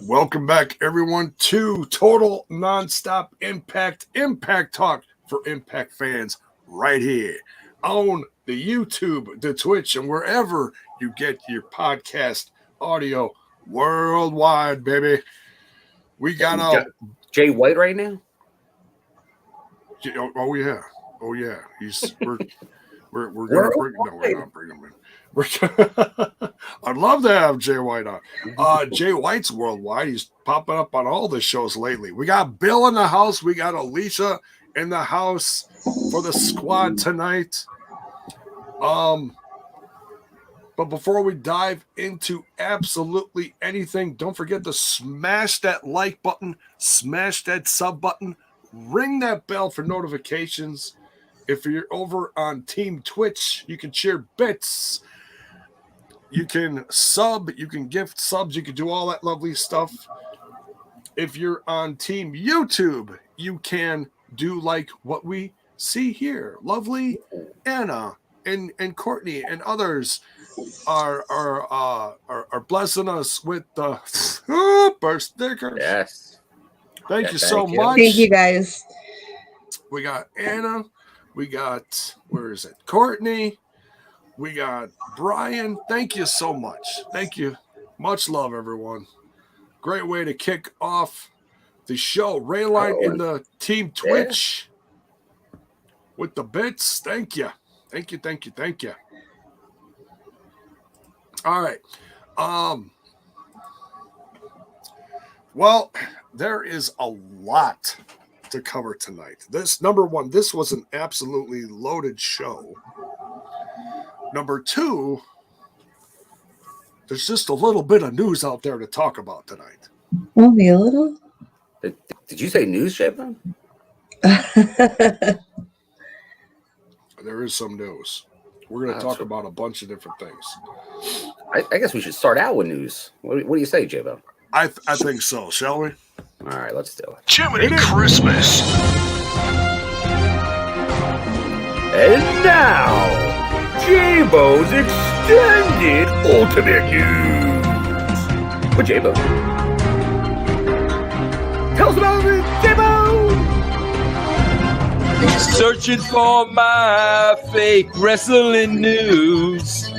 Welcome back, everyone, to Total Nonstop Impact Talk for Impact fans right here on the YouTube, the Twitch, and wherever you get your podcast audio worldwide, baby. We got Jay White right now. Oh yeah. We're gonna bring him in. I'd love to have Jay White on. Jay White's worldwide. He's popping up on all the shows lately. We got Bill in the house. We got Alicia in the house for the squad tonight. But before we dive into absolutely anything, don't forget to smash that like button, smash that sub button, ring that bell for notifications. If you're over on Team Twitch, you can share bits. You can sub, you can gift subs, you can do all that lovely stuff. If you're on Team YouTube, you can do like what we see here. Lovely Anna and Courtney and others are blessing us with the birth stickers. Yes. Thank you so much. Thank you, guys. We got Anna. We got, where is it? Courtney. We got Brian. Thank you so much. Thank you. Much love, everyone. Great way to kick off the show. Rayline in the Team Twitch with the bits. Thank you. Thank you. All right. Well, there is a lot to cover tonight. This, number one, this was an absolutely loaded show. Number two, there's just a little bit of news out there to talk about tonight. Only a little? Did you say news, Chapman? There is some news. We're going to talk about a bunch of different things. I guess we should start out with news. What do you say, J-Bo? I think so. Shall we? All right, let's do it. Jiminy Christmas. And now, J-Bo's Extended Ultimate News. With J-Bo. Tell us about it, J-Bo! Searching for my fake wrestling news.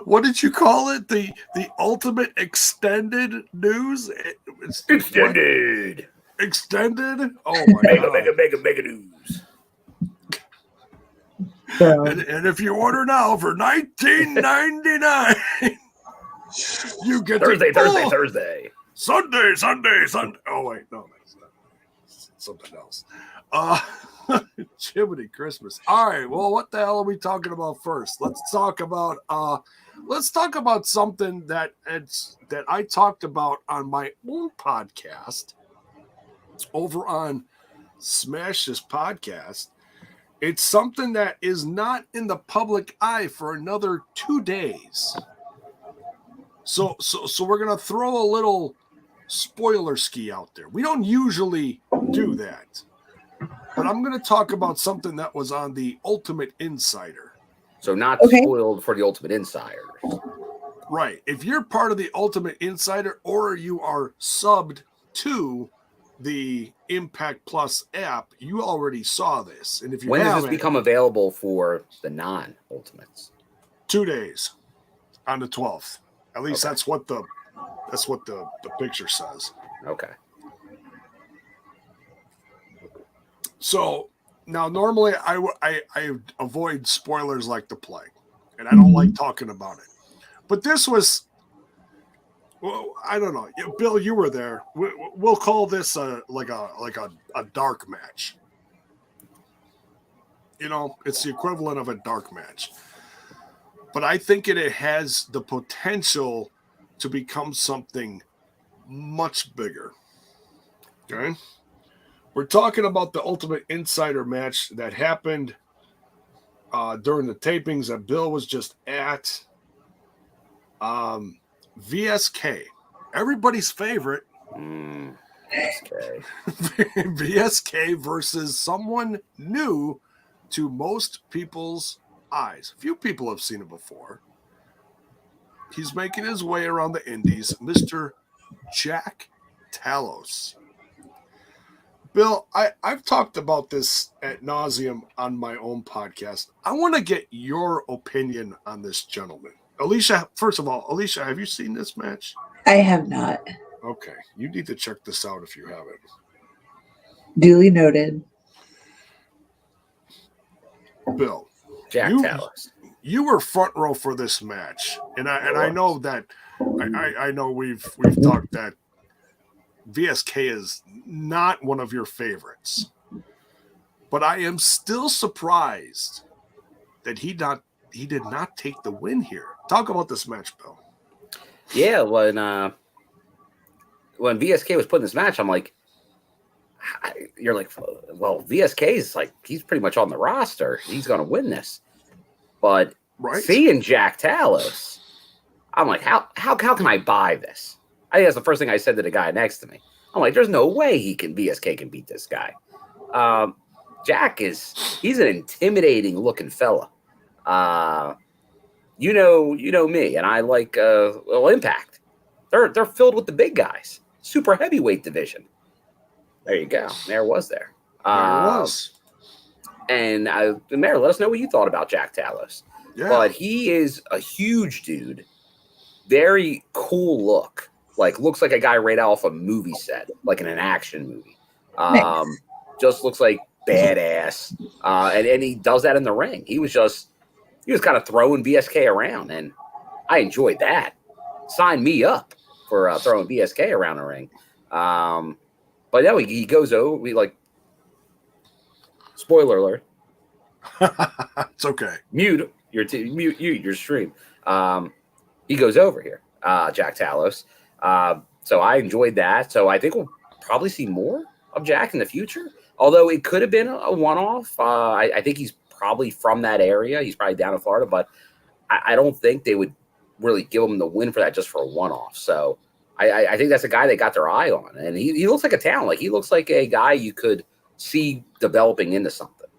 What did you call it? The ultimate extended news? Extended. Extended? Oh my God. Mega news. And if you order now for $19.99, you get Thursday. Sunday. Oh wait, no, that's not. Something else. Jiminy Christmas. All right. Well, what the hell are we talking about first? Let's talk about something that I talked about on my own podcast over on Smash This Podcast. It's something that is not in the public eye for another 2 days. So we're gonna throw a little spoiler ski out there. We don't usually do that. But I'm going to talk about something that was on the Ultimate Insider. So not spoiled for the Ultimate Insider. Right. If you're part of the Ultimate Insider or you are subbed to the Impact Plus app, you already saw this. And if you when does this become available for the non-Ultimates? 2 days on the 12th. At least that's what the picture says. Okay. So now, normally I avoid spoilers like the plague, and I don't like talking about it. But this was, well, I don't know, Bill, you were there. We'll call this like a dark match. You know, it's the equivalent of a dark match. But I think it has the potential to become something much bigger. Okay. We're talking about the Ultimate Insider match that happened during the tapings that Bill was just at. VSK, everybody's favorite. VSK. VSK versus someone new to most people's eyes. Few people have seen it before. He's making his way around the Indies, Mr. Jack Talos. Bill, I've talked about this ad nauseum on my own podcast. I want to get your opinion on this gentleman. Alicia, first of all, Alicia, have you seen this match? I have not. Okay, you need to check this out if you haven't. Duly noted. Bill, Jack Talos. You were front row for this match, and I know that I know we've talked that VSK is not one of your favorites, but I am still surprised that he did not take the win here. Talk about this match, Bill. Yeah, when VSK was putting this match, I'm like, you're like, well, VSK is like, he's pretty much on the roster. He's going to win this. But seeing Jack Talos, I'm like, how can I buy this? I think that's the first thing I said to the guy next to me. I'm like, there's no way VSK can beat this guy. Jack he's an intimidating looking fella. You know me, and I like Impact. They're filled with the big guys. Super heavyweight division. There you go. There it was. And Mayor, let us know what you thought about Jack Talos. Yeah. But he is a huge dude. Very cool look. Like, looks like a guy right off a movie set, like in an action movie. Nice. Just looks like badass. And he does that in the ring. He was kind of throwing VSK around, and I enjoyed that. Sign me up for throwing VSK around the ring. But no, he goes over. Spoiler alert. It's okay. Mute your stream. He goes over here, Jack Talos. So I enjoyed that. So I think we'll probably see more of Jack in the future. Although it could have been a one-off. I think he's probably from that area. He's probably down in Florida, but I don't think they would really give him the win for that just for a one-off. So I think that's a guy they got their eye on, and he looks like a talent. Like, he looks like a guy you could see developing into something.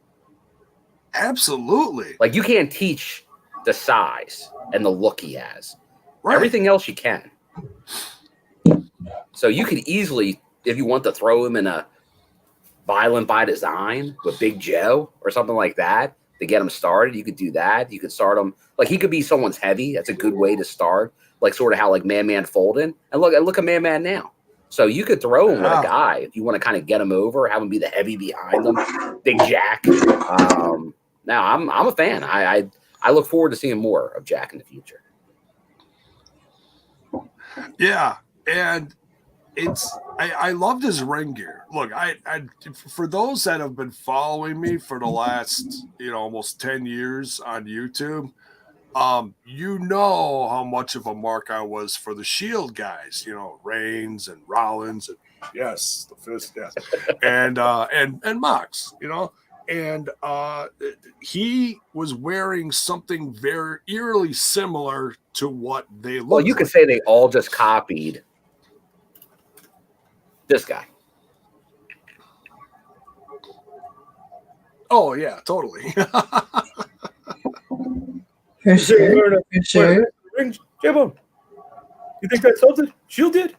Absolutely. Like, you can't teach the size and the look he has. Right. Everything else you can. So you could easily, if you want to throw him in a Violent by Design with Big Joe or something like that to get him started, you could do that. You could start him like he could be someone's heavy. That's a good way to start. Like, sort of how like Man folded. And look at Man now. So you could throw him with a guy if you want to kind of get him over, have him be the heavy behind him, Big Jack. Now I'm a fan. I look forward to seeing more of Jack in the future. Yeah, and I loved his ring gear. Look, I for those that have been following me for the last almost 10 years on YouTube, you know how much of a mark I was for the Shield guys. Reigns and Rollins, and yes, the Fist, yes, and Mox. And he was wearing something very eerily similar to what they look. Well, you could say they all just copied this guy. Oh yeah, totally. For sure. For sure. J-Bone, you think that's something Shield did?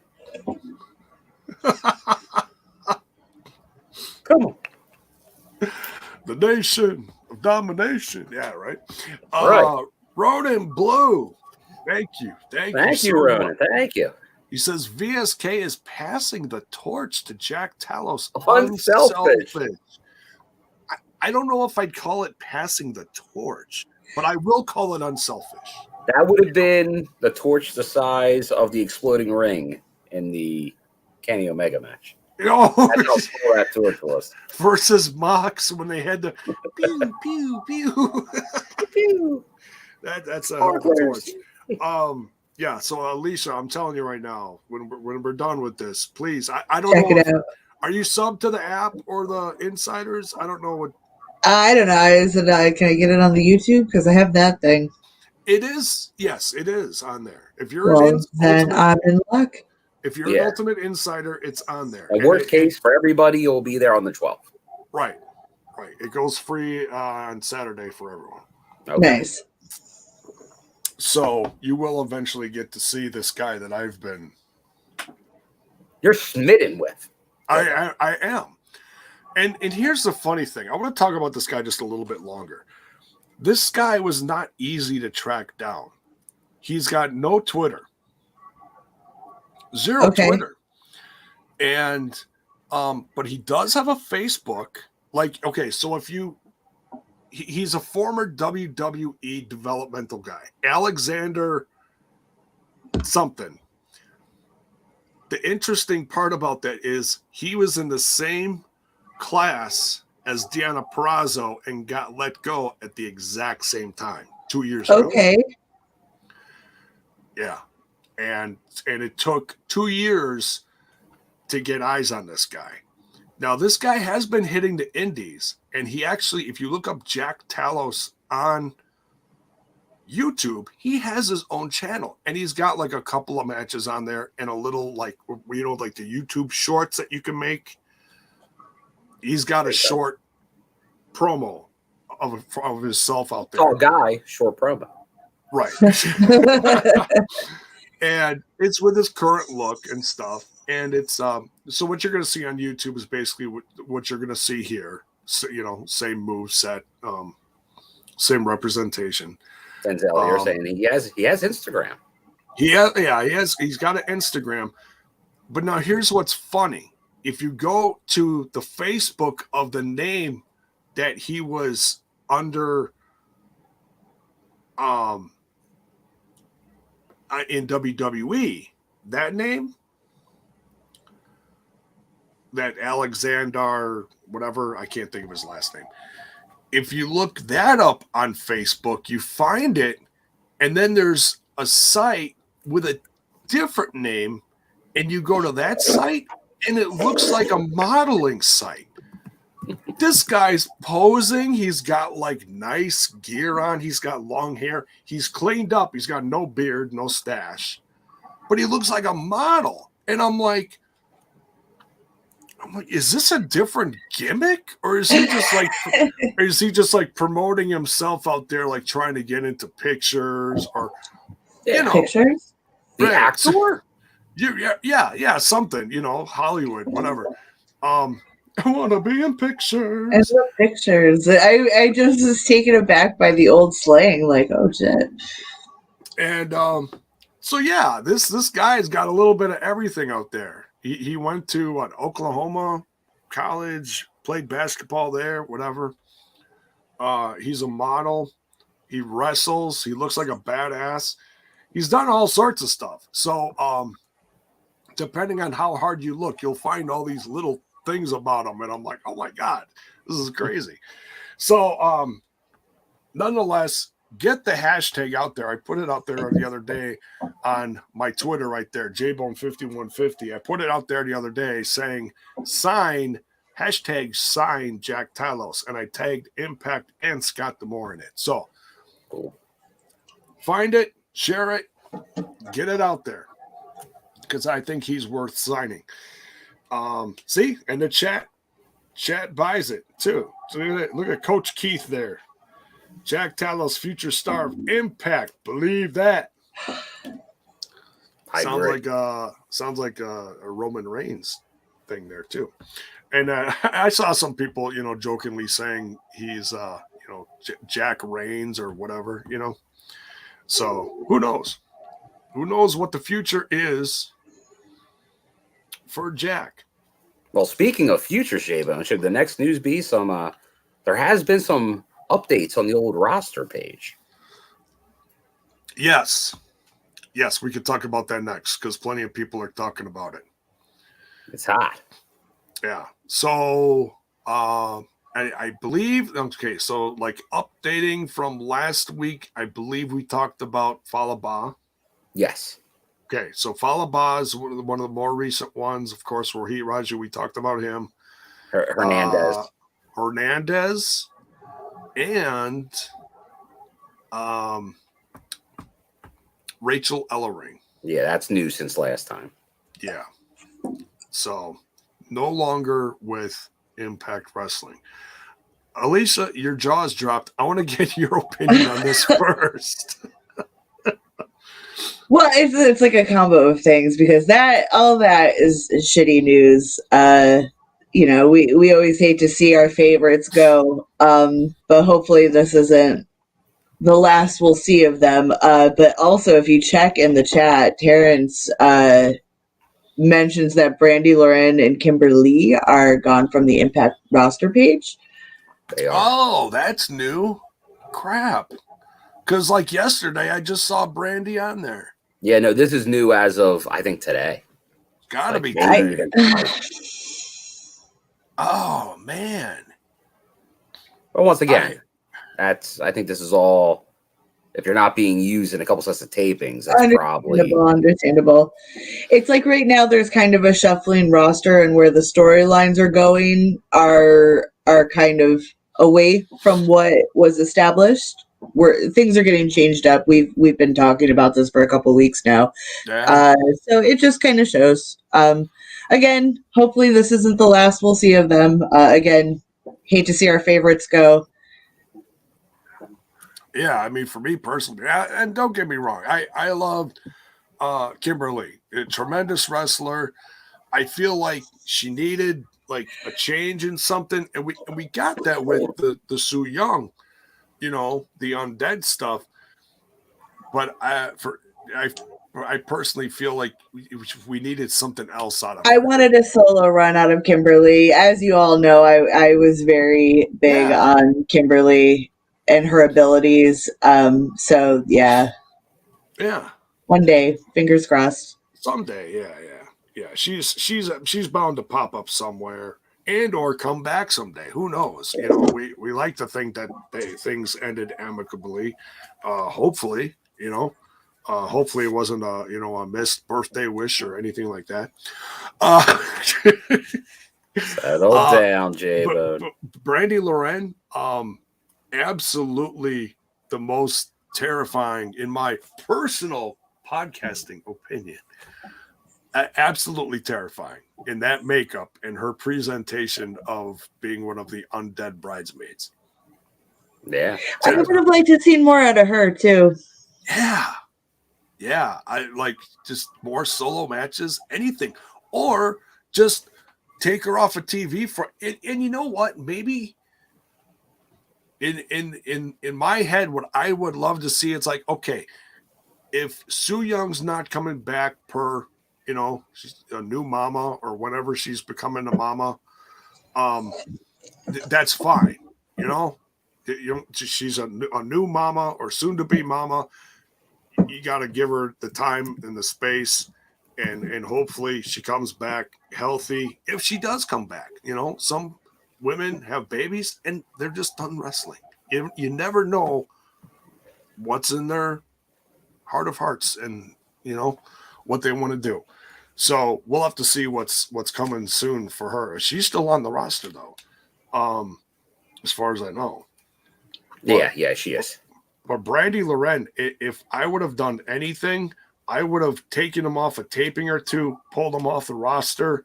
Come on. The Nation of Domination. Yeah, right. Right. Ronan Blue. Thank you. Thank you, Ronan. Thank you. He says VSK is passing the torch to Jack Talos. Unselfish. I don't know if I'd call it passing the torch, but I will call it unselfish. That would have been the torch the size of the exploding ring in the Kenny Omega match. That's how small that torch was. Versus Mox when they had the pew, pew, pew. Pew. That's a torch. Yeah, so Alicia, I'm telling you right now, when we're done with this, please, I don't know. Check it out. Are you sub to the app or the Insiders? I don't know what. I don't know. Can I get it on the YouTube? Because I have that thing. It is. Yes, it is on there. If you're then I'm in luck. If you're an Ultimate Insider, it's on there. A worst case for everybody, you'll be there on the 12th. Right. It goes free on Saturday for everyone. Okay. Nice. So you will eventually get to see this guy that I've been. You're smitten with. I am. And here's the funny thing. I want to talk about this guy just a little bit longer. This guy was not easy to track down. He's got no Twitter. Zero Twitter. And but he does have a Facebook. Like, okay, so if you he's a former WWE developmental guy. Alexander something. The interesting part about that is he was in the same class as Deonna Purrazzo and got let go at the exact same time 2 years ago. Okay. Yeah. And it took 2 years to get eyes on this guy. Now, this guy has been hitting the indies, and he actually, if you look up Jack Talos on YouTube, he has his own channel, and he's got like a couple of matches on there and a little like the YouTube shorts that you can make. He's got a short promo of himself out there. Tall guy, short promo. Right. And it's with his current look and stuff. And it's so what you're going to see on YouTube is basically what you're going to see here. So, same move set, same representation. Denzel, you're saying he has Instagram. He's got an Instagram. But now here's what's funny. If you go to the Facebook of the name that he was under in WWE, that name, that Alexander, whatever, I can't think of his last name. If you look that up on Facebook, you find it, and then there's a site with a different name, and you go to that site, and it looks like a modeling site. This guy's posing. He's got like nice gear on. He's got long hair. He's cleaned up. He's got no beard, no stash, but he looks like a model. And I'm like, is this a different gimmick, or is he just like, promoting himself out there, like trying to get into pictures or pictures? The actor? Yeah, something, Hollywood, whatever. I want to be in pictures. I love pictures. I just was taken aback by the old slang, like, oh shit. And so yeah, this guy's got a little bit of everything out there. He went to Oklahoma college, played basketball there, whatever. He's a model. He wrestles. He looks like a badass. He's done all sorts of stuff. So depending on how hard you look, you'll find all these little things about him, and I'm like, oh my god, this is crazy. So nonetheless, get the hashtag out there. I put it out there the other day on my Twitter right there, jbone5150. I put it out there the other day saying sign Jack Talos, and I tagged Impact and Scott D'Amore in it. So find it, share it, get it out there, because I think he's worth signing. See, and the chat buys it too. So look at Coach Keith there. Jack Talos, future star of Impact. Believe that. Sounds like a Roman Reigns thing there too. And I saw some people, jokingly saying he's Jack Reigns or whatever, So who knows? Who knows what the future is for Jack? Well, speaking of future, Shay-Bone, should the next news be some? There has been some updates on the old roster page. Yes, we could talk about that next because plenty of people are talking about it. It's hot. Yeah. So I believe, okay, so like updating from last week, I believe we talked about Falaba. Yes. Okay, so Falaba is one of the more recent ones, of course, where Raju, we talked about him. Hernandez and Rachel Ellering. Yeah, that's new since last time. Yeah. So no longer with Impact Wrestling. Alicia, your jaw's dropped. I want to get your opinion on this first. Well, it's like a combo of things because all that is shitty news. We always hate to see our favorites go, but hopefully this isn't the last we'll see of them. But also, if you check in the chat, Terrence mentions that Brandy Lauren and Kimberly are gone from the Impact roster page. They are. Oh, that's new. Crap. Because like yesterday, I just saw Brandy on there. Yeah, no, this is new as of, I think, today. Gotta be maybe today. even Oh, man. But once again, I think this is all, if you're not being used in a couple sets of tapings, that's probably understandable. It's like right now there's kind of a shuffling roster, and where the storylines are going are kind of away from what was established. Where things are getting changed up. We've been talking about this for a couple weeks now. Yeah. So it just kind of shows. Again, hopefully this isn't the last we'll see of them. Again, hate to see our favorites go. Yeah, I mean, for me personally, and don't get me wrong, I loved Kimberly, a tremendous wrestler. I feel like she needed like a change in something, and we got that with the Su Yung, the undead stuff. But I personally feel like we needed something else out of it. I wanted a solo run out of Kimberly. As you all know, I was very big on Kimberly and her abilities. So yeah. Yeah. One day, fingers crossed. Someday, yeah. She's bound to pop up somewhere and or come back someday. Who knows? We like to think that things ended amicably. Hopefully, hopefully it wasn't a missed birthday wish or anything like that. Settle down, J-Bone. Brandy Lauren, absolutely the most terrifying, in my personal podcasting opinion. Absolutely terrifying in that makeup and her presentation of being one of the undead bridesmaids. Yeah. I would have liked to see more out of her too. Yeah. I like just more solo matches, anything, or just take her off of TV for. And you know what? Maybe in my head, what I would love to see, it's like, okay, if Su Young's not coming back per, she's a new mama or whenever she's becoming a mama, that's fine. She's a new mama or soon to be mama. You got to give her the time and the space, and hopefully she comes back healthy. If she does come back, some women have babies and they're just done wrestling. You never know what's in their heart of hearts and what they want to do. So we'll have to see what's coming soon for her. She's still on the roster though, as far as I know. Yeah, she is. But Brandy Lauren, if I would have done anything, I would have taken them off a taping or two, pulled them off the roster,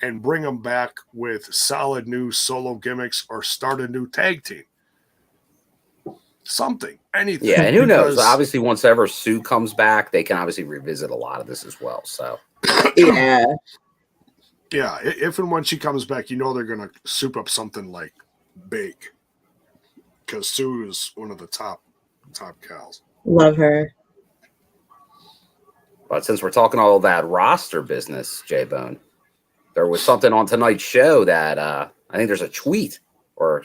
and bring them back with solid new solo gimmicks or start a new tag team. Something, anything. Yeah, and who knows? Obviously, once ever Sue comes back, they can obviously revisit a lot of this as well. So, yeah, if and when she comes back, they're gonna soup up something like big, because Sue is one of the top gals. Love her. But since we're talking all that roster business, J-Bone, there was something on tonight's show that I think there's a tweet or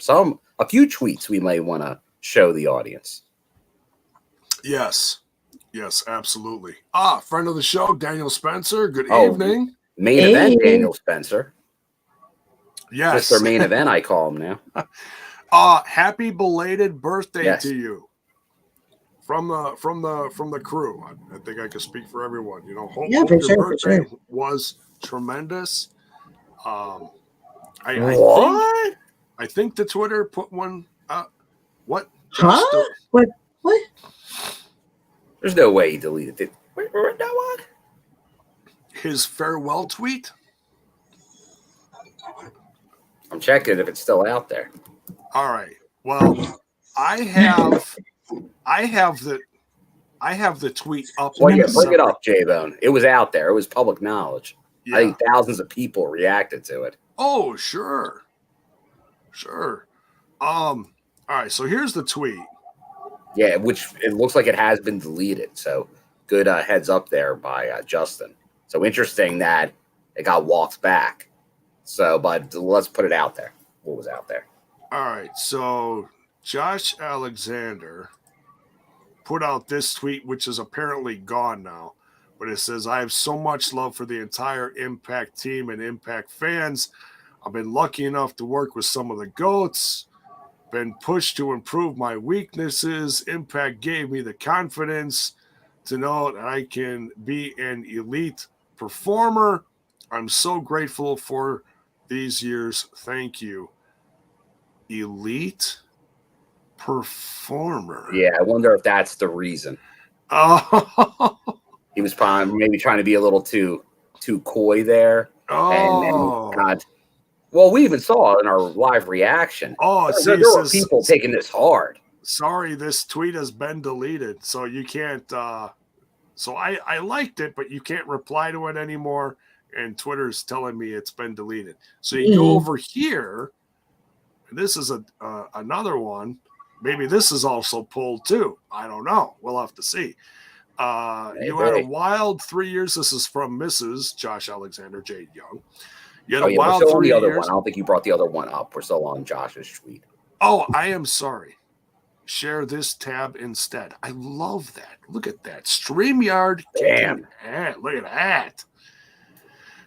a few tweets we may want to show the audience. Yes, absolutely. Friend of the show, Daniel Spencer. Good evening. Main event, Daniel Spencer. Yes, Mr. Main Event, I call him now. Happy belated birthday to you. From the crew. I think I can speak for everyone. Hope your birthday was tremendous. I think the Twitter put one. What? Huh? What? There's no way he deleted it. Wait, what? His farewell tweet. I'm checking if it's still out there. All right. Well, I have the tweet up. Well, yeah, bring it up, J-Bone. It was out there. It was public knowledge. Yeah. I think thousands of people reacted to it. Oh, sure. All right, so here's the tweet. Yeah, which it looks like it has been deleted. So good heads up there by Justin. So interesting that it got walked back. So, but let's put it out there. What was out there? All right, so Josh Alexander put out this tweet, which is apparently gone now. But it says, I have so much love for the entire Impact team and Impact fans. I've been lucky enough to work with some of the GOATs, been pushed to improve my weaknesses. Impact gave me the confidence to know that I can be an elite performer. I'm so grateful for these years. Thank you. Elite performer. Yeah, I wonder if that's the reason. Oh. He was probably maybe trying to be a little too coy there. Oh. And God. Well, we even saw in our live reaction. Oh, there were people taking this hard. Sorry, this tweet has been deleted, so you can't. So I liked it, but you can't reply to it anymore. And Twitter's telling me it's been deleted. So you go over here. And this is another one. Maybe this is also pulled too. I don't know. We'll have to see. You had a wild 3 years. This is from Mrs. Josh Alexander Jade Young. You had a wild we're still 3 on the other years. one. I don't think you brought the other one up. We're still on Josh's tweet. Oh, I am sorry. Share this tab instead. I love that. Look at that. StreamYard. Damn. Look at that.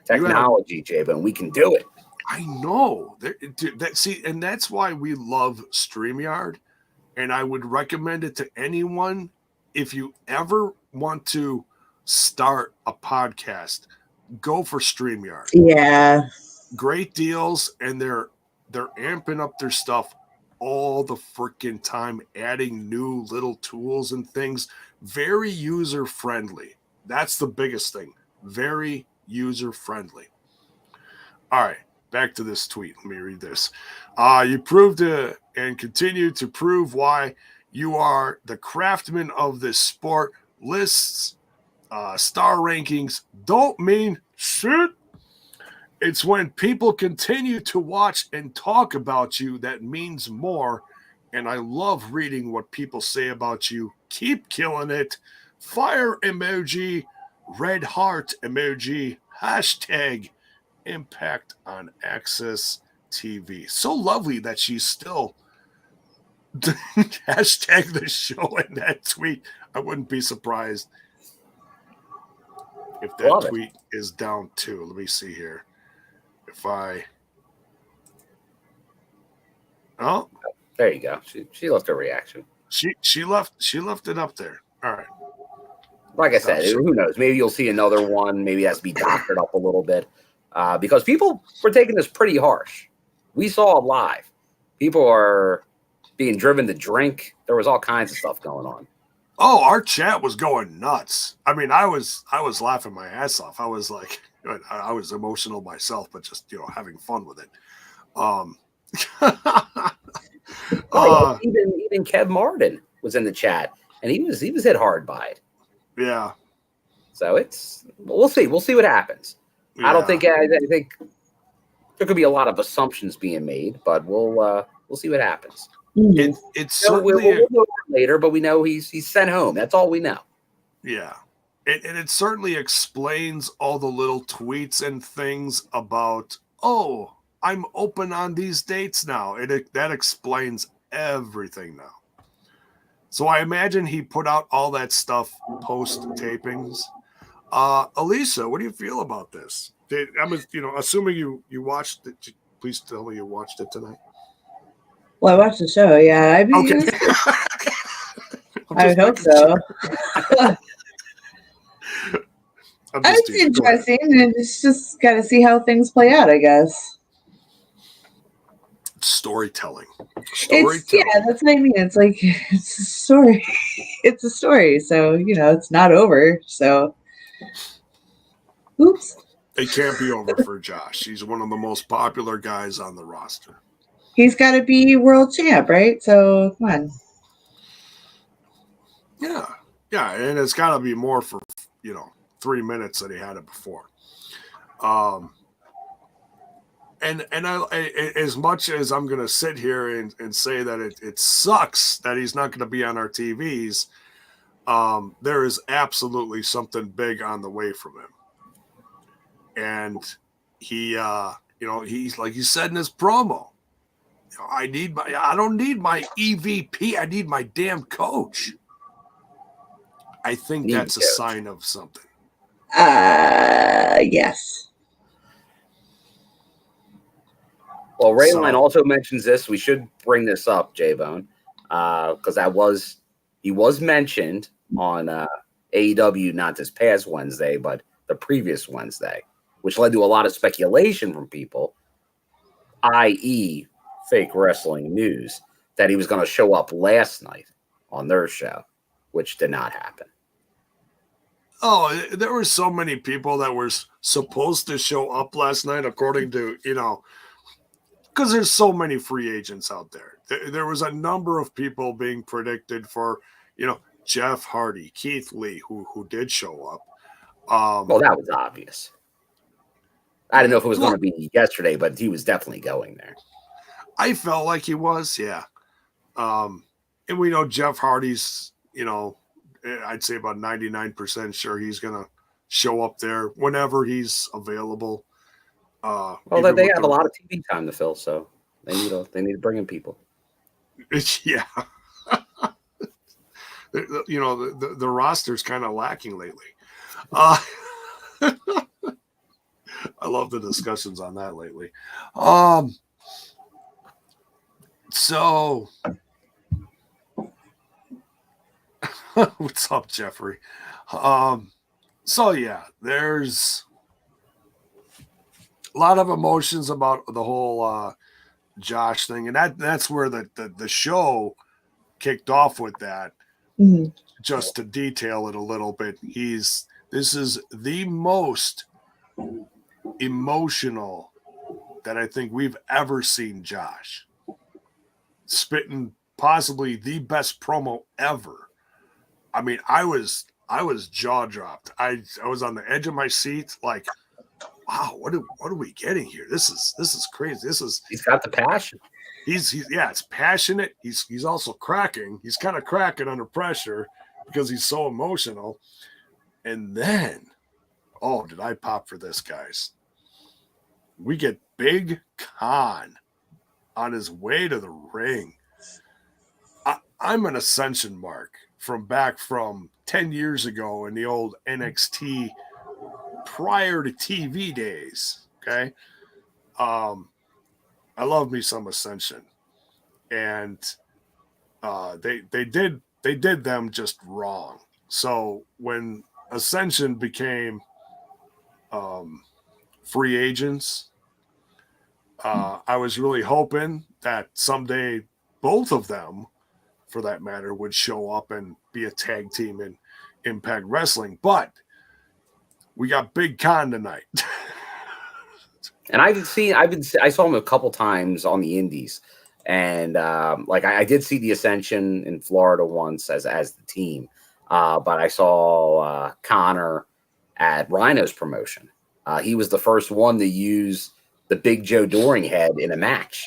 Technology, J-Bone. We can do it. I know. And that's why we love StreamYard. And I would recommend it to anyone. If you ever want to start a podcast, go for StreamYard. Yeah. Great deals, and they're amping up their stuff all the freaking time, adding new little tools and things. Very user-friendly. That's the biggest thing. Very user-friendly. All right, back to this tweet. Let me read this. You proved and continue to prove why you are the craftsman of this sport. Lists, star rankings don't mean shit. It's when people continue to watch and talk about you that means more. And I love reading what people say about you. Keep killing it. Fire emoji, red heart emoji, hashtag Impact on Access TV. So lovely that she's still hashtag the show in that tweet. I wouldn't be surprised if that tweet is down too. Let me see here. If I there you go. She left her reaction. She left it up there. All right. Like I said, who knows? Maybe you'll see another one. Maybe it has to be doctored up a little bit. Because people were taking this pretty harsh. We saw it live. People are being driven to drink. There was all kinds of stuff going on. Oh, our chat was going nuts. I mean, I was laughing my ass off. I was like, I was emotional myself, but just having fun with it. Even Kev Martin was in the chat, and he was hit hard by it. Yeah. So we'll see. We'll see what happens. Yeah. I think there could be a lot of assumptions being made, but we'll see what happens. It's certainly we'll know later, but we know he's sent home. That's all we know. Yeah, and it certainly explains all the little tweets and things about, oh, I'm open on these dates now. That explains everything now. So I imagine he put out all that stuff post tapings. Elisa, what do you feel about this? I'm assuming you watched it. Please tell me you watched it tonight. Well, I watched the show. Yeah, okay. I would hope so. It's interesting, and it's just got to see how things play out, I guess. Storytelling. Yeah, that's what I mean. It's like it's a story. It's a story, so it's not over. So, oops. It can't be over for Josh. He's one of the most popular guys on the roster. he's got to be world champ, right? So come on. Yeah, and it's got to be more for 3 minutes than he had it before. And as much as I'm going to sit here and say that it sucks that he's not going to be on our TVs, there is absolutely something big on the way from him. And he, he's like he said in his promo, I don't need my EVP. I need my damn coach. I think that's a sign of something. Yes. Well, Rayline also mentions this. We should bring this up, J-Bone, because he was mentioned on AEW, not this past Wednesday, but the previous Wednesday, which led to a lot of speculation from people, i.e. fake wrestling news, that he was going to show up last night on their show, which did not happen. Oh, there were so many people that were supposed to show up last night, according to, because there's so many free agents out there. There was a number of people being predicted for, Jeff Hardy, Keith Lee, who did show up. Well, that was obvious. I didn't know if it was going to be yesterday, but he was definitely going there. I felt like he was, yeah. And we know Jeff Hardy's, I'd say about 99% sure he's going to show up there whenever he's available. Well, they have a lot of TV time to fill, so they need to bring in people. Yeah. The roster's kind of lacking lately. I love the discussions on that lately. So what's up, Jeffrey? So yeah, there's a lot of emotions about the whole Josh thing, and that's where the show kicked off with that. Mm-hmm. Just to detail it a little bit, this is the most emotional that I think we've ever seen Josh. Spitting possibly the best promo ever. I mean, I was jaw dropped. I was on the edge of my seat, like, wow, what are we getting here? This is crazy. He's got the passion. It's passionate. He's also cracking. He's kind of cracking under pressure because he's so emotional. And then, did I pop for this, guys? We get Big Kon on his way to the ring. I'm an Ascension mark from 10 years ago in the old NXT prior to TV days. Okay. I love me some Ascension, and they did them just wrong. So when Ascension became free agents, I was really hoping that someday both of them, for that matter, would show up and be a tag team in Impact Wrestling. But we got Big Kon tonight. And I saw him a couple times on the indies, and I did see the Ascension in Florida once as the team, but I saw Connor at Rhino's promotion. He was the first one to use the Big Joe Doring head in a match.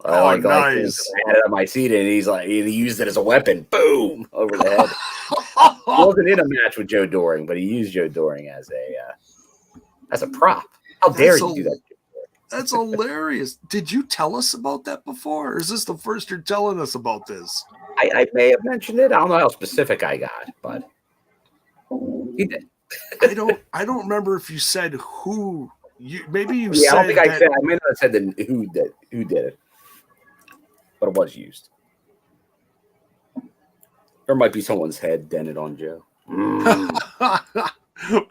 Nice! I had it on my seat, and he used it as a weapon. Boom, over the head. He wasn't in a match with Joe Doring, but he used Joe Doring as a prop. How dare you do that? That's hilarious. Did you tell us about that before? Or is this the first you're telling us about this? I may have mentioned it. I don't know how specific I got, but he did. I don't remember if you said who you maybe you said. I don't think I said. I may not have said who did it, but it was used. There might be someone's head dented on Joe.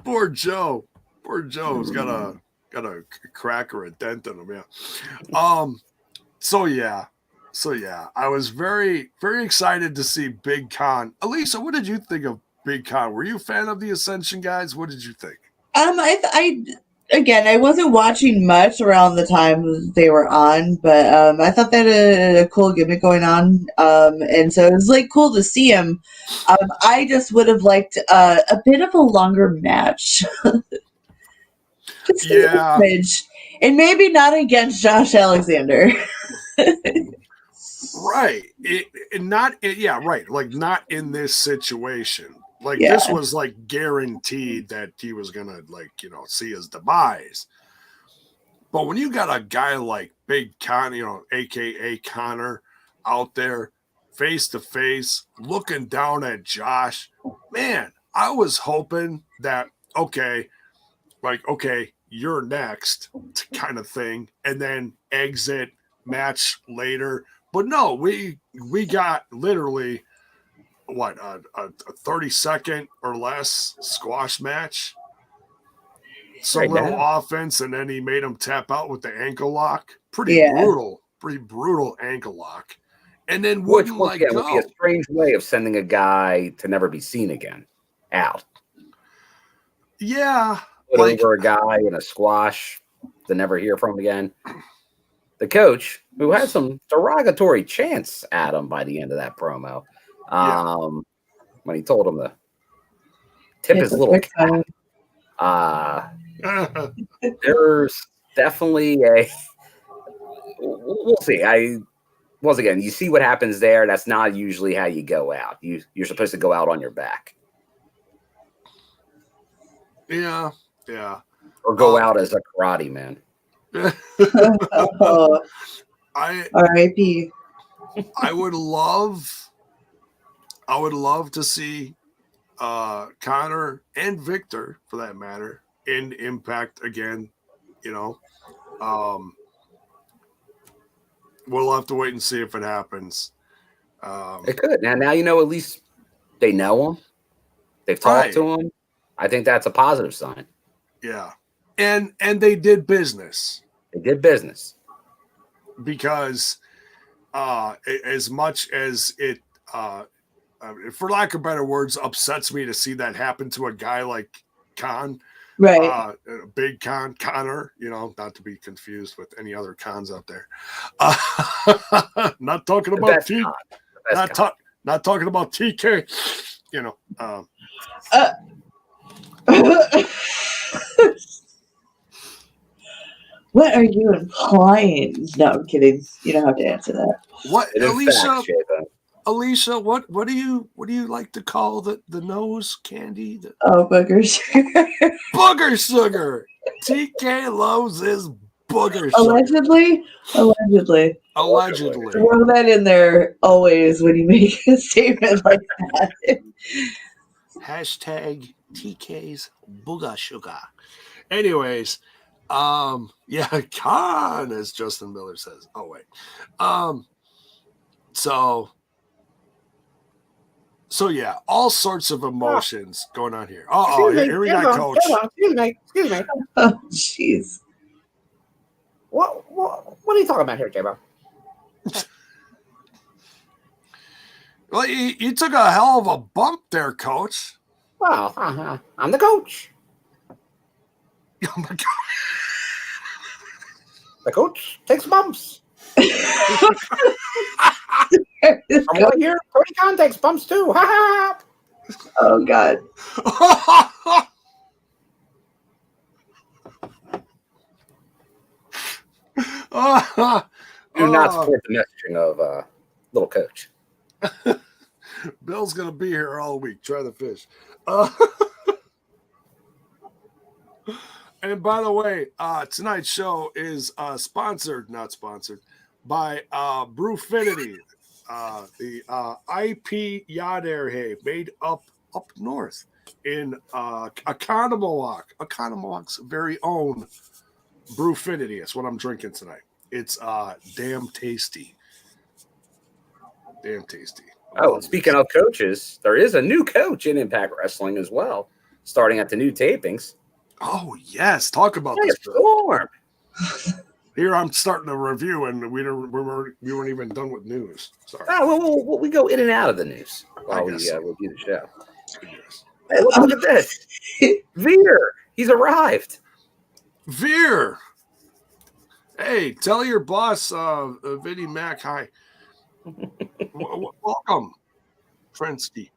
Poor Joe. Poor Joe's got a crack or a dent in him. Yeah. So yeah, I was very, very excited to see Big Kon. Elisa, what did you think of Big Kon? Were you a fan of the Ascension guys? What did you think? again, I wasn't watching much around the time they were on, but I thought they had a cool gimmick going on, and so it was like cool to see him. I just would have liked a bit of a longer match. Just a smidge. And maybe not against Josh Alexander. Right. Right. Like not in this situation. Like this was like guaranteed that he was gonna see his demise. But when you got a guy like Big Kon, aka Connor, out there face to face, looking down at Josh, man, I was hoping that okay, you're next kind of thing, and then exit match later. But no, we got literally what a 30-second or less squash match. Some little offense, and then he made him tap out with the ankle lock. Pretty brutal ankle lock. And then which would be a strange way of sending a guy to never be seen again out. Yeah. Put over a guy in a squash to never hear from again. The coach, who had some derogatory chants at him by the end of that promo, when he told him to tip his little cat. There's definitely we'll see. Once again, you see what happens there. That's not usually how you go out. You're supposed to go out on your back. Yeah. Or go out as a karate man. R.I.P. I would love to see Connor and Victor, for that matter, in Impact again. We'll have to wait and see if it happens. It could. Now at least they know him. They've talked to him. I think that's a positive sign. Yeah. And they did business. They did business. Because as much as it, for lack of better words, upsets me to see that happen to a guy like Kon, right? Big Kon, Connor, not to be confused with any other Cons out there. Not talking about not talking about TK. What are you implying? No, I'm kidding. You don't have to answer that. What, Alicia? What do you like to call the nose candy? Booger sugar. Booger sugar. TK loves his booger sugar. Allegedly. Throw that in there always when you make a statement like that. Hashtag TK's booger sugar. Anyways. Kon, as Justin Miller says. Oh wait. So yeah, all sorts of emotions going on here. Here we got Coach. Excuse me. Oh jeez. What are you talking about here, J-Bo? Well, you took a hell of a bump there, Coach. Well, I'm the coach. Oh my God. The coach takes bumps. From what here, Cody Kon takes bumps too. Ha ha! Oh God. Do not support the messaging of little coach. Bill's gonna be here all week. Try the fish. And by the way, tonight's show is not sponsored by Brewfinity, the IP Yacht Air Hay made up north in Economowalk's very own Brewfinity. That's what I'm drinking tonight. It's damn tasty. Damn tasty. Oh, speaking of coaches, there is a new coach in Impact Wrestling as well, starting at the new tapings. Oh, yes. Talk about this. Storm. Here I'm starting a review, and we weren't even done with news. Sorry. Oh, we go in and out of the news while we review the show. Hey, look at this. Veer, he's arrived. Veer. Hey, tell your boss, Vinny Mac, hi. Welcome, Frensky.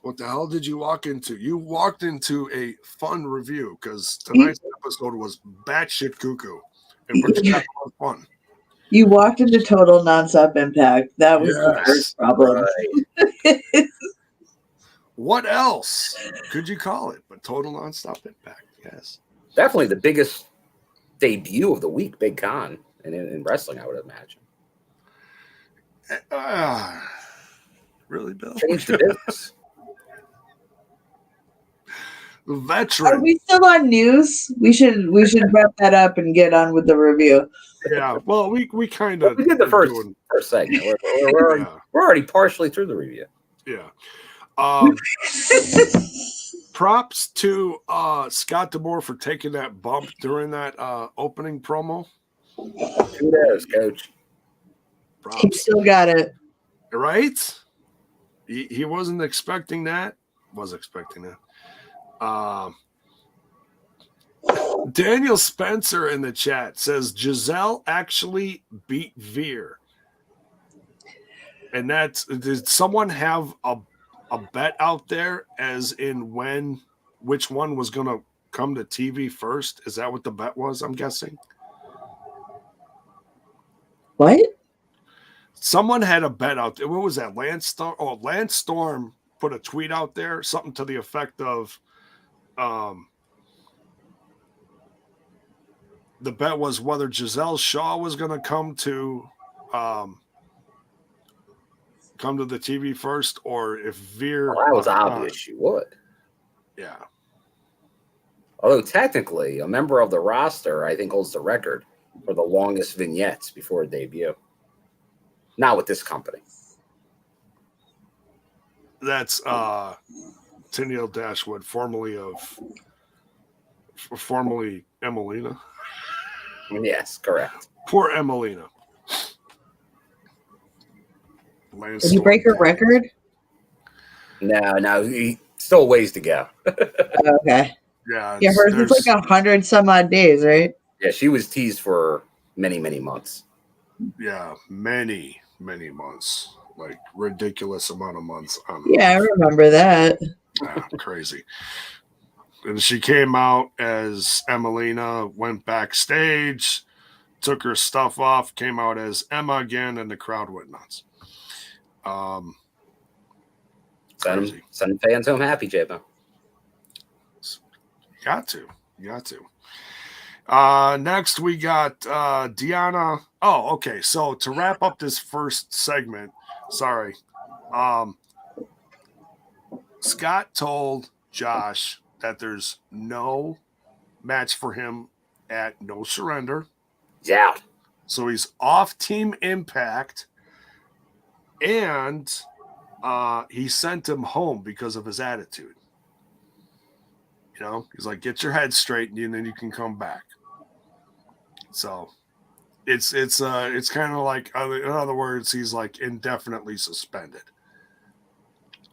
What the hell did you walk into? You walked into a fun review because tonight's episode was batshit cuckoo. And we're just having fun. You walked into total nonstop impact. That was the first problem. Right. What else could you call it but total nonstop impact? Yes. Definitely the biggest debut of the week, Big Kon, in wrestling, I would imagine. Really, Bill? Changed the business. The veteran. Are we still on news? We should wrap that up and get on with the review. Yeah, well, we kind of we did the first segment. We're already partially through the review. Yeah. Props to Scott DeMore for taking that bump during that opening promo. Kudos, coach. Props. He still got it. Right? He wasn't expecting that. Was expecting that. Daniel Spencer in the chat says Giselle actually beat Veer. And did someone have a bet out there as in which one was going to come to TV first? Is that what the bet was, I'm guessing? What? Someone had a bet out there. What was that? Lance Storm? Oh, Lance Storm put a tweet out there, something to the effect of the bet was whether Giselle Shaw was going to come to the TV first, or if Veer. Well, that was obvious she would. Yeah. Although technically, a member of the roster, I think, holds the record for the longest vignettes before a debut. Not with this company. That's Tennille Dashwood, formerly Emelina. Yes, correct. Poor Emelina. Did you break her record? No, still a ways to go. Okay. Yeah, hers is like 100 some odd days, right? Yeah, she was teased for many, many months. Yeah, many months. Like ridiculous amount of months. Yeah, I remember that. Yeah, crazy. And she came out as Emelina, went backstage, took her stuff off, came out as Emma again, and the crowd went nuts. Send fans home happy, J-Bo. Got to. Next, we got Deonna. Oh, okay. So to wrap up this first segment, sorry. Scott told Josh that there's no match for him at No Surrender. He's out. So he's off Team Impact. And he sent him home because of his attitude. You know, he's like, get your head straight and then you can come back. So it's kind of like, in other words, he's like indefinitely suspended.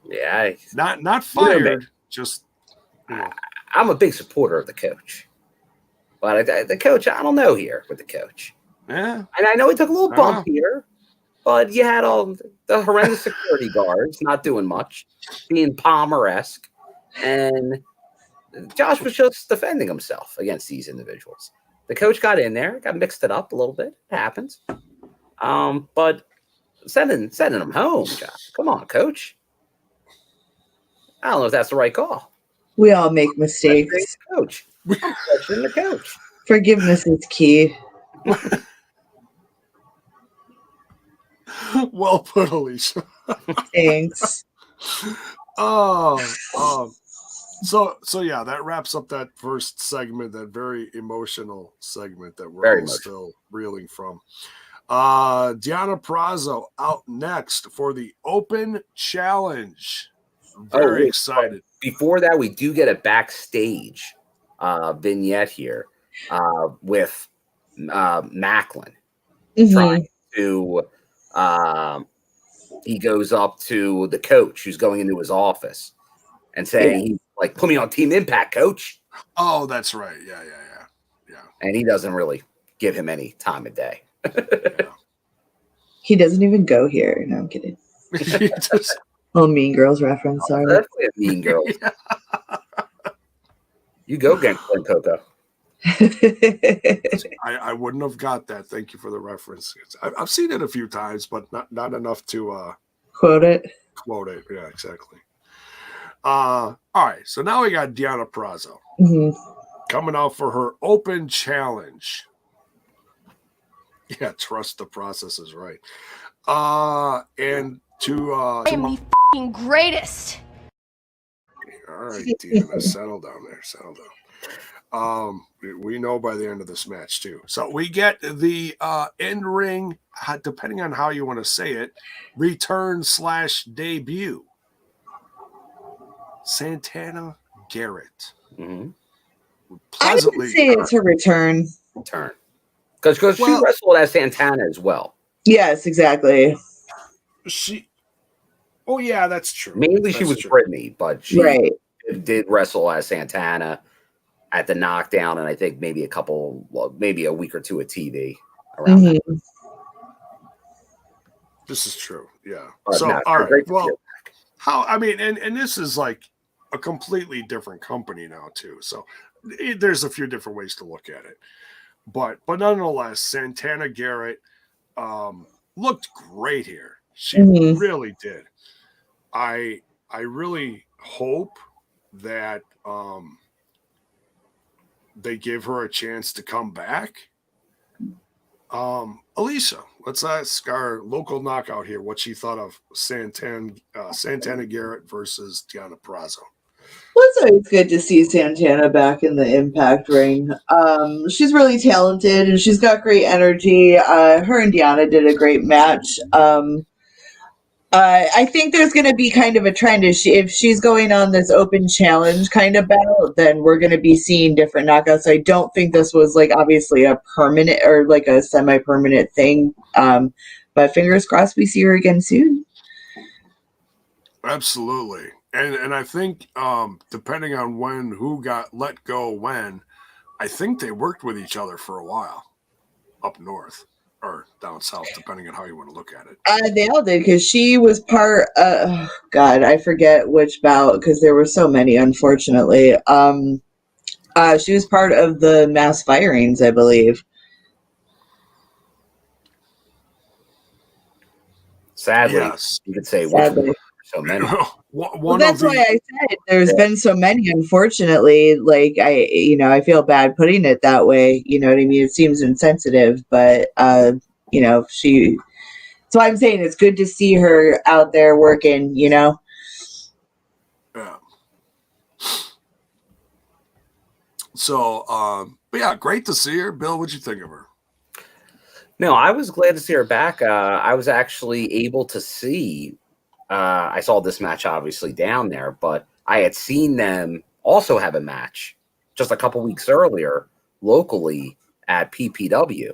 Yeah. Not fired, just, you know. I'm a big supporter of the coach. But the coach, I don't know here with the coach. Yeah. And I know he took a little bump here, but you had all the horrendous security guards not doing much, being Palmer-esque. And Josh was just defending himself against these individuals. The coach got in there, got mixed it up a little bit. It happens. But sending him home, Josh. Come on, coach. I don't know if that's the right call. We all make mistakes. Coach. I'm questioning the coach. Forgiveness is key. Well put, Alicia. Thanks. So yeah, that wraps up that first segment, that very emotional segment that we're all still reeling from. Deonna Purrazzo out next for the Open Challenge. Very excited. Before that, we do get a backstage vignette here with Macklin trying to. He goes up to the coach who's going into his office and saying, "Like, put me on Team Impact, coach." Oh, that's right. Yeah. And he doesn't really give him any time of day. He doesn't even go here. No, I'm kidding. Just, Little Mean Girls reference. Sorry. Definitely a Mean Girls. Yeah. You go, Glen Coco. I wouldn't have got that. Thank you for the reference. I've seen it a few times, but not enough to Quote it. Quote it. Yeah, exactly. All right. So now we got Deonna Purrazzo coming out for her open challenge. Yeah, trust the process is right. And to I am the f***ing greatest. All right, Deonna, settle down there. Settle down. We know by the end of this match too. So we get the in-ring, depending on how you want to say it, return/debut. Santana Garrett. I would say it's her return. Because she wrestled as Santana as well. Yes, exactly. Oh yeah, that's true. Mainly she was Brittany, but she did wrestle as Santana at the knockdown, and I think maybe maybe a week or two of TV around that. This is true. Yeah. But so no, all right. Well, how I mean, and this is like a completely different company now too. So there's a few different ways to look at it. But nonetheless, Santana Garrett looked great here. She really did. I really hope that they give her a chance to come back. Alicia, let's ask our local knockout here what she thought of Santana Garrett versus Deonna Purrazzo. Well, it's always good to see Santana back in the Impact ring. She's really talented and she's got great energy. Her and Deonna did a great match. I think there's going to be kind of a trend. If she's going on this open challenge kind of battle, then we're going to be seeing different knockouts. I don't think this was like obviously a permanent or like a semi-permanent thing. But fingers crossed we see her again soon. Absolutely. And I think depending on who got let go when, I think they worked with each other for a while up north or down south, depending on how you want to look at it. They all did because she was part. God, I forget which bout because there were so many, unfortunately. She was part of the mass firings, I believe. Sadly, yes. You could say so many. Well, that's why I said there's been so many, unfortunately. Like I feel bad putting it that way. You know what I mean? It seems insensitive, but she. So I'm saying it's good to see her out there working. Yeah. So, but yeah, great to see her. Bill, what'd you think of her? No, I was glad to see her back. I was actually able to see. I saw this match obviously down there, but I had seen them also have a match just a couple weeks earlier locally at PPW,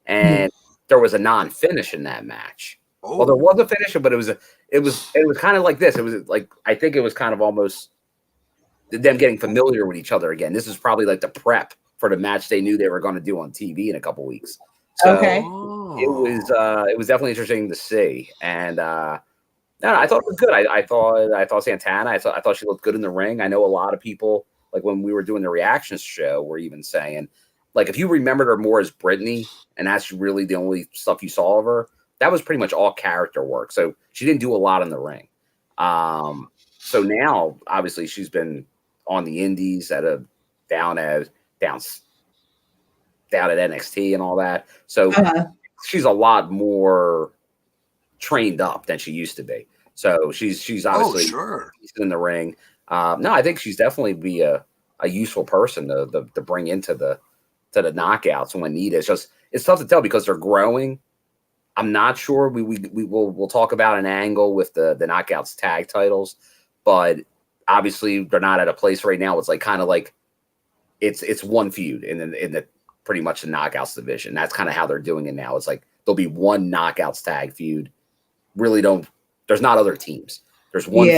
and there was a non-finish in that match. Oh. Well, there was a finish, but it was kind of like this. It was like I think it was kind of almost them getting familiar with each other again. This is probably like the prep for the match they knew they were going to do on TV in a couple weeks. So it was definitely interesting to see, and. No, I thought it was good. I thought Santana. I thought she looked good in the ring. I know a lot of people, like when we were doing the reactions show, were even saying, like, if you remembered her more as Brittany, and that's really the only stuff you saw of her, that was pretty much all character work. So she didn't do a lot in the ring. So now, obviously, she's been on the Indies down at NXT and all that. So she's a lot more trained up than she used to be. So she's obviously in the ring. No, I think she's definitely be a useful person to bring into the knockouts when needed. It's tough to tell because they're growing. I'm not sure. We'll talk about an angle with the knockouts tag titles, but obviously they're not at a place right now. It's like kind of like it's one feud in the pretty much the knockouts division. That's kind of how they're doing it now. It's like there'll be one knockouts tag feud. Really there's not other teams. There's one,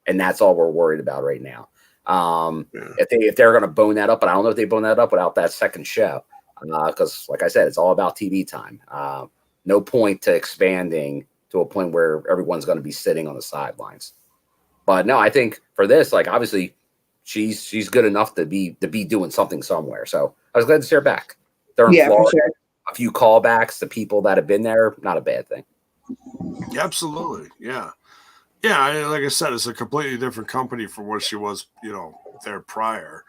and that's all we're worried about right now. If they're going to bone that up, but I don't know if they bone that up without that second show, because like I said, it's all about TV time. No point to expanding to a point where everyone's going to be sitting on the sidelines. But no, I think for this, like obviously, she's good enough to be doing something somewhere. So I was glad to see her back. They're in Florida. For sure. A few callbacks to people that have been there, not a bad thing. Absolutely, yeah. Yeah, like I said, it's a completely different company from what she was, there prior.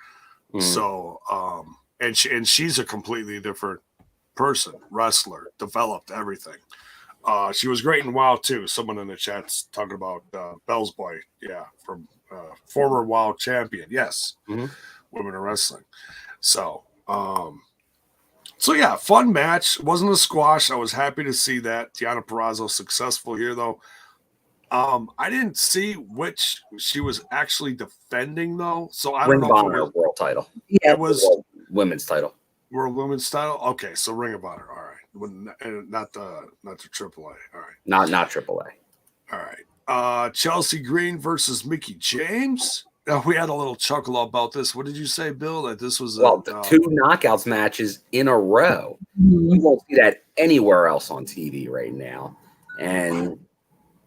So, and she's a completely different person, wrestler, developed everything. She was great in WoW too. Someone in the chat's talking about Bell's Boy, from former WoW champion. Yes, women in wrestling. So, yeah, fun match. It wasn't a squash. I was happy to see that. Deonna Purrazzo successful here though. I didn't see which she was actually defending though, so I don't know if it was world title. Yeah, it was women's title. World women's title. Okay, so Ring of Honor. All right, not the AAA. All right, not AAA. All right. Chelsea Green versus Mickie James. We had a little chuckle about this. What did you say, Bill? That this was the 2 knockouts matches in a row. You won't see that anywhere else on TV right now, and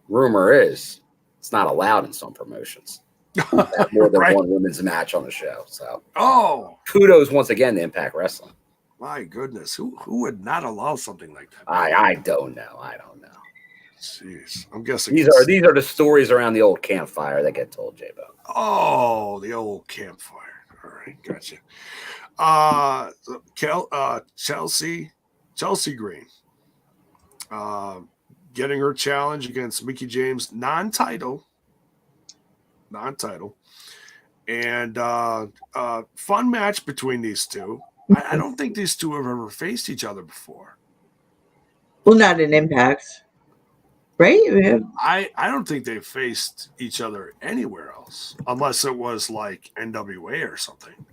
rumor is it's not allowed in some promotions. More than one women's match on the show. So, kudos once again to Impact Wrestling. My goodness, who would not allow something like that? I don't know. Jeez, I'm guessing these are the stories around the old campfire that get told, J-Bo. Oh, the old campfire. All right, gotcha. Chelsea Green. Getting her challenge against Mickie James, non-title, and fun match between these two. I don't think these two have ever faced each other before. Well, not in Impact, right? I don't think they've faced each other anywhere else, unless it was like NWA or something.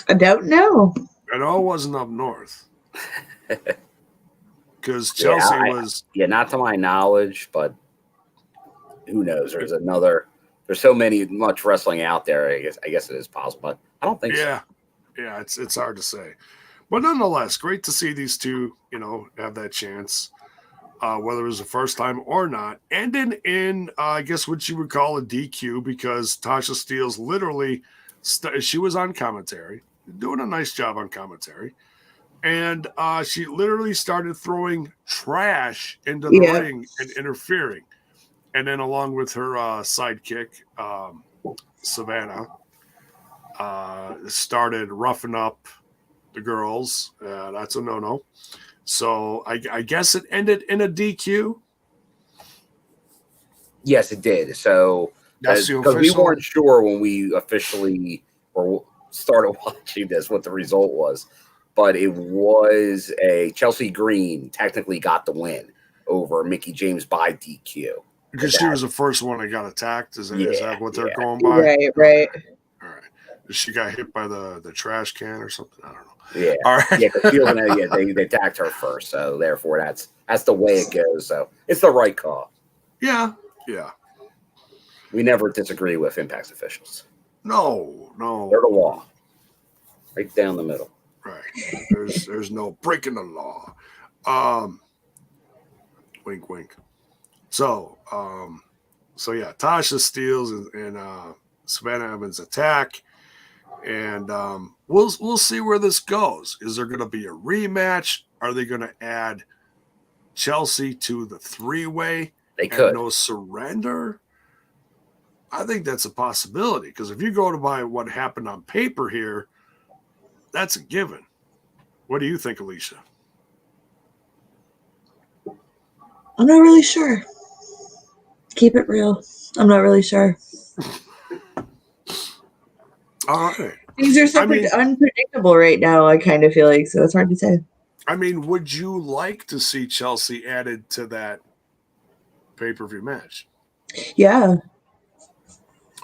I don't know. I know it wasn't up north. Because Chelsea was... not to my knowledge, but who knows? There's so much wrestling out there. I guess it is possible, but I don't think so. Yeah, it's hard to say. But nonetheless, great to see these two, have that chance, whether it was the first time or not. And in I guess what you would call a DQ, because Tasha Steelz literally, she was on commentary, doing a nice job on commentary. And she literally started throwing trash into the ring and interfering. And then along with her sidekick, Savannah, started roughing up the girls. That's a no-no. So I guess it ended in a DQ. Yes, it did. So because we weren't sure when we officially started watching this what the result was. But it was Chelsea Green technically got the win over Mickie James by DQ. Because she was the first one that got attacked. Is that what they're going by? Right. All right. She got hit by the trash can or something. I don't know. Yeah. All right. They attacked her first. So therefore that's the way it goes. So it's the right call. Yeah. We never disagree with Impact's officials. No. They're the law. Right down the middle. Right. There's no breaking the law. Wink, wink. So yeah, Tasha Steelz and Savannah Evans attack, and we'll see where this goes. Is there going to be a rematch? Are they going to add Chelsea to the 3-way? They could. No surrender. I think that's a possibility, because if you go by what happened on paper here, that's a given. What do you think, Alicia? I'm not really sure. Keep it real. I'm not really sure. All right. Things are so unpredictable right now, I kind of feel like, so it's hard to say. I mean, would you like to see Chelsea added to that pay-per-view match? Yeah.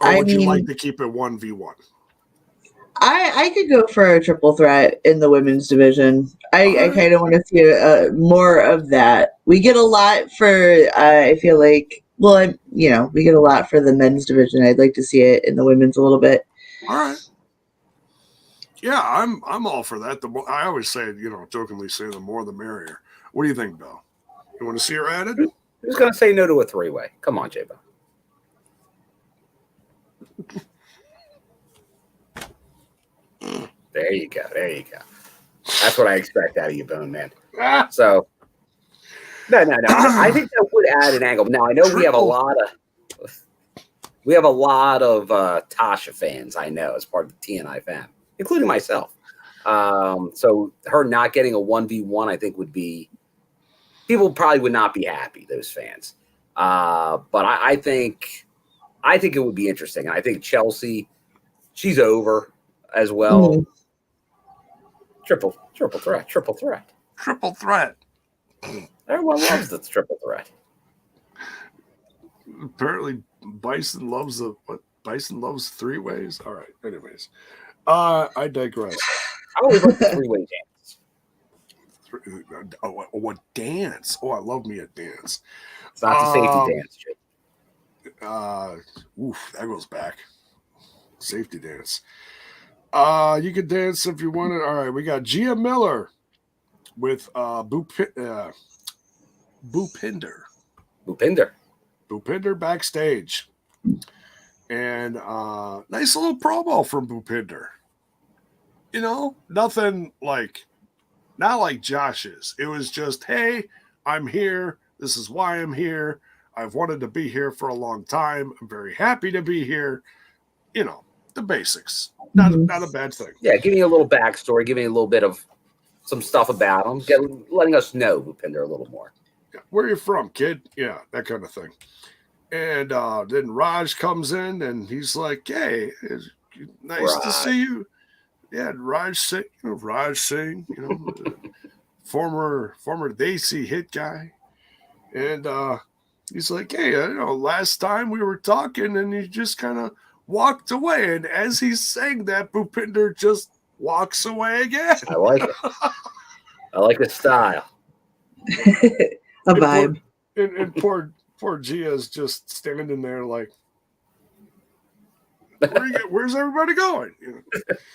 Or would you like to keep it 1v1? I could go for a triple threat in the women's division. I kind of want to see more of that. We get a lot for, I feel like, well, we get a lot for the men's division. I'd like to see it in the women's a little bit. All right. Yeah, I'm all for that. The more, I always say, jokingly say, the more the merrier. What do you think, Bill? You want to see her added? Who's going to say no to a three-way? Come on, J-Bo. There you go. That's what I expect out of you, Bone Man. So, no. I think that would add an angle. Now I know we have a lot of Tasha fans. I know as part of the TNI fam, including myself. So her not getting a 1v1, I think would be people probably would not be happy. Those fans, but I think it would be interesting. I think Chelsea, she's over as well. Mm-hmm. Triple threat. Everyone loves the triple threat. Apparently, Bison loves Bison loves three ways. All right. Anyways, I digress. I always like the three-way dance. What dance? Oh, I love me a dance. It's not the safety dance, Jake. That goes back. Safety dance. You can dance if you want it. All right, we got Gia Miller with Bhupinder. Bhupinder backstage. And nice little promo from Bhupinder. Nothing not like Josh's. It was just, hey, I'm here. This is why I'm here. I've wanted to be here for a long time. I'm very happy to be here. The basics. Not a bad thing. Yeah, giving you a little backstory, giving you a little bit of some stuff about him, letting us know Bhupinder a little more. Yeah. Where are you from, kid? Yeah, that kind of thing. And then Raj comes in and he's like, hey, it's nice to see you. Yeah, Raj Singh, former Desi hit guy. And he's like, hey, last time we were talking and you just kind of walked away, and as he's saying that, Bhupinder just walks away again. I like it. I like the style. A vibe. And poor Gia's just standing there like, where's everybody going?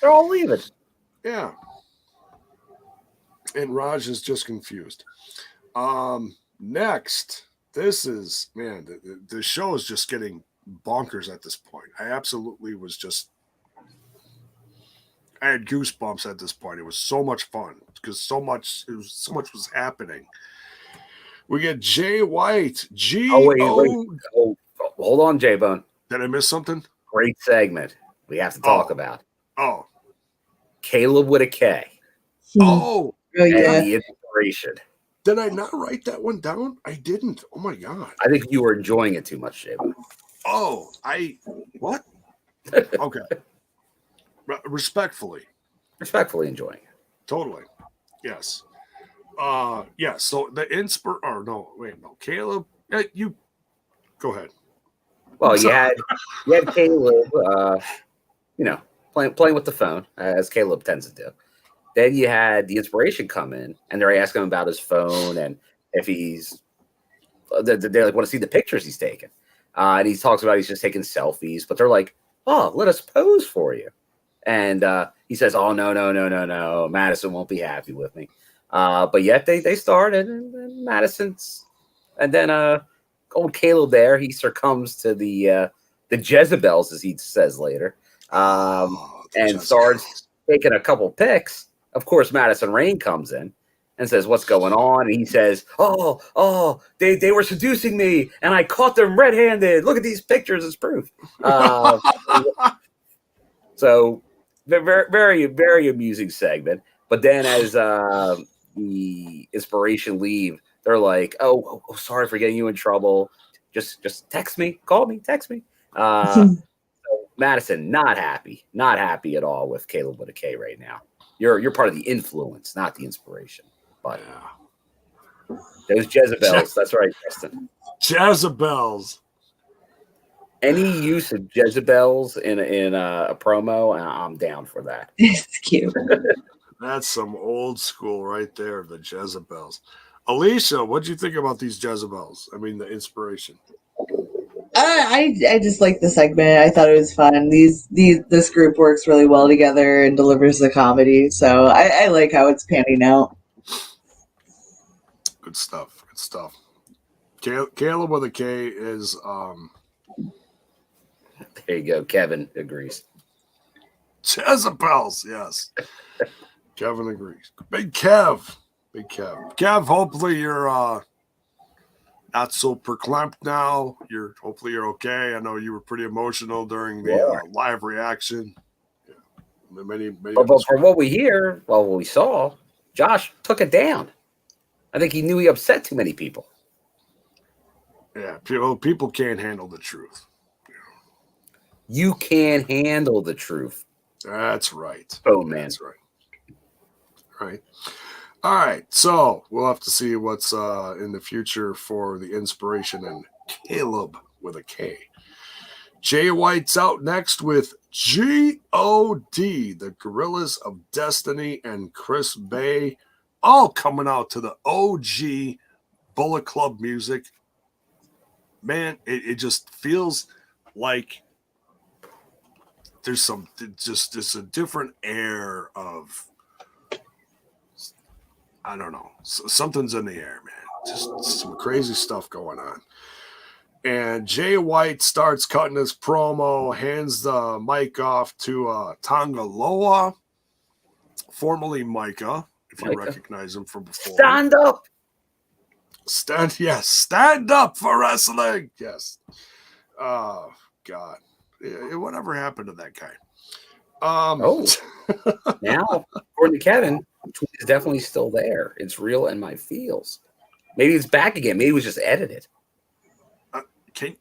They're all leaving. Yeah. And Raj is just confused. Next, this is, man, the show is just getting bonkers at this point. I absolutely I had goosebumps at this point. It was so much fun because so much was happening. We get Jay White. Wait. Hold on, J-Bone. Did I miss something? Great segment we have to talk about. Oh. Caleb with a K. Oh. Yeah. The inspiration. Did I not write that one down? I didn't. Oh my God. I think you were enjoying it too much, J-Bone. Oh, what? Okay. Respectfully enjoying it. Totally. Yes. So the Caleb, you go ahead. Well, you had Caleb, playing with the phone, as Caleb tends to do. Then you had the inspiration come in, and they're asking him about his phone and if they want to see the pictures he's taking. And he talks about he's just taking selfies, but they're like, oh, let us pose for you. And he says, oh, no. Madison won't be happy with me. But yet they started, and Madison's, and then old Caleb there, he succumbs to the Jezebels, as he says later, and starts taking a couple pics. Of course, Madison Rain comes in and says, what's going on? And he says, they were seducing me, and I caught them red-handed. Look at these pictures as proof. So very, very, very amusing segment. But then as the inspiration leave, they're like, oh, sorry for getting you in trouble. Just text me, call me, text me. So Madison, not happy at all with Caleb with a K right now. You're part of the influence, not the inspiration. But those Jezebels, that's right, Justin. Jezebels. Any use of Jezebels in a promo, I'm down for that. It's cute. That's some old school right there, the Jezebels. Alicia, what'd you think about these Jezebels? I mean, the inspiration. I just like the segment. I thought it was fun. This group works really well together and delivers the comedy. So I like how it's panning out. Good stuff. Good stuff. Caleb with a K is There you go. Kevin agrees. Jezebels, yes. Kevin agrees. Big Kev. Big Kev. Kev, hopefully you're not so verklempt now. Hopefully you're okay. I know you were pretty emotional during the live reaction. Yeah. Many but from what we saw, Josh took it down. I think he knew he upset too many people. Yeah, people can't handle the truth. You can't handle the truth. That's right. Oh, man. That's right. Right. All right. So we'll have to see what's in the future for the inspiration and Caleb with a K. Jay White's out next with G.O.D., the Gorillas of Destiny, and Chris Bay, all coming out to the OG Bullet Club music. Man, it just feels like there's it's a different air of, I don't know, something's in the air, man. Just some crazy stuff going on. And Jay White starts cutting his promo, hands the mic off to Tongaloa, formerly Micah, if you recognize him from before. Stand up. Stand up for wrestling. Yes. Oh, God. Whatever happened to that guy? Now, according to Kevin, tweet is definitely still there. It's real in my feels. Maybe it's back again. Maybe it was just edited.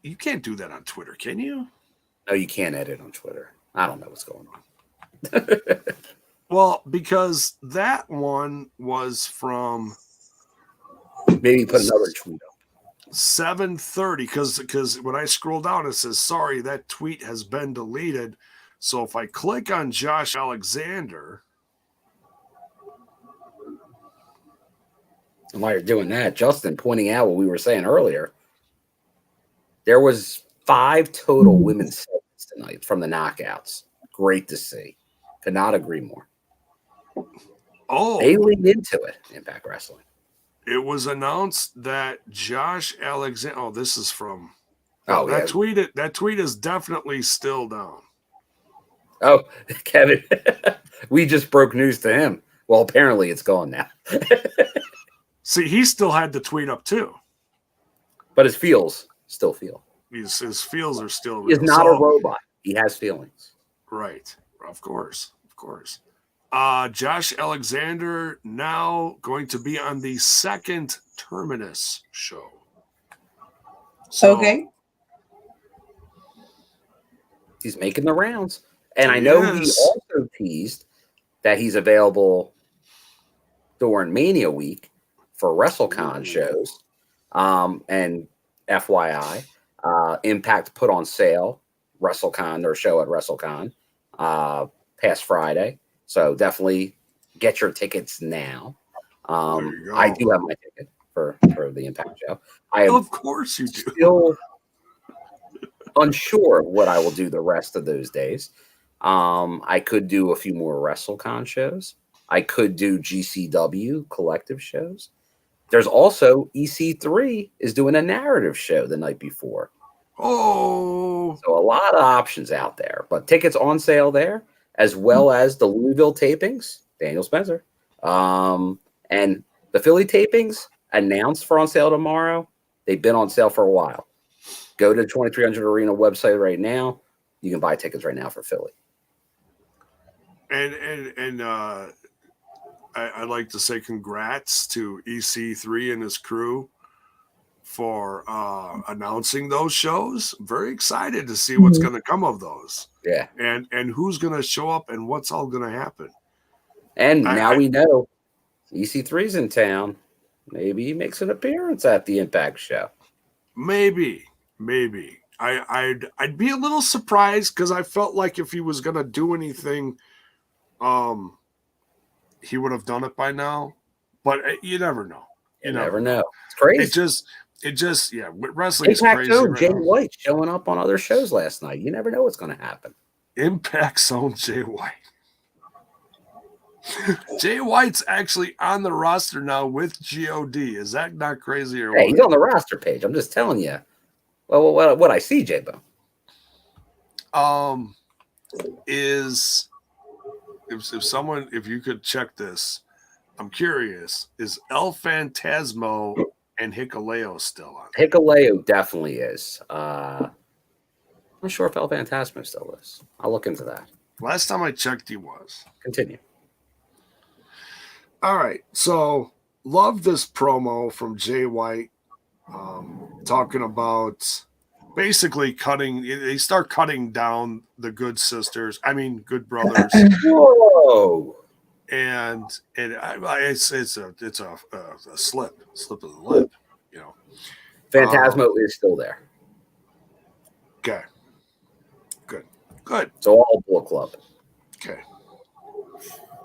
You can't do that on Twitter, can you? No, you can't edit on Twitter. I don't know what's going on. Well, because that one was from maybe put another tweet up. 7:30, because when I scroll down, it says, sorry, that tweet has been deleted. So if I click on Josh Alexander. And while you're doing that, Justin pointing out what we were saying earlier, there was 5 total women's segments tonight from the knockouts. Great to see. Could not agree more. Oh, they leaned into it, Impact Wrestling. It was announced that Josh Alexander. Oh, this is from. That tweet is definitely still down. Oh, Kevin, we just broke news to him. Well, apparently it's gone now. See, he still had the tweet up too, but his feels still feel. His feels are still. He's not a robot. He has feelings. Right. Of course. Josh Alexander now going to be on the second Terminus show. So, okay. He's making the rounds. And I know he also teased that he's available during Mania week for WrestleCon shows. And FYI, Impact put on sale WrestleCon, their show at WrestleCon, past Friday. So definitely get your tickets now. I do have my ticket for the Impact show. Of course you do. Still unsure of what I will do the rest of those days. I could do a few more WrestleCon shows. I could do GCW collective shows. There's also EC3 is doing a narrative show the night before. Oh, so a lot of options out there, but tickets on sale there, as well as the Louisville tapings, Daniel Spencer, and the Philly tapings announced for on sale tomorrow. They've been on sale for a while. Go to the 2300 Arena website right now. You can buy tickets right now for Philly. And I'd like to say congrats to EC3 and his crew for announcing those shows. I'm very excited to see what's going to come of those. Yeah. And who's going to show up and what's all going to happen. And now we know EC3's in town. Maybe he makes an appearance at the Impact show. Maybe. I'd be a little surprised because I felt like if he was gonna do anything, he would have done it by now. But you never know. You never know. It's crazy. It just wrestling is Impact crazy. Zone, Right Jay now. White showing up on other shows last night. You never know what's going to happen. Impact Zone Jay White. Jay White's actually on the roster now with God. Is that not crazy or what? He's on the roster page. I'm just telling you. Well, what I see, J-Bone. If you could check this, I'm curious, is El Phantasmo and Hikuleo still on? Hikuleo definitely is. I'm not sure if El Phantasmo still is. I'll look into that. Last time I checked, he was. Continue. All right. So, love this promo from Jay White talking about basically they start cutting down the Good Brothers. Whoa. And it's a slip of the lip, you know. Phantasmo is still there. Okay. Good. So all Bullet Club. Okay.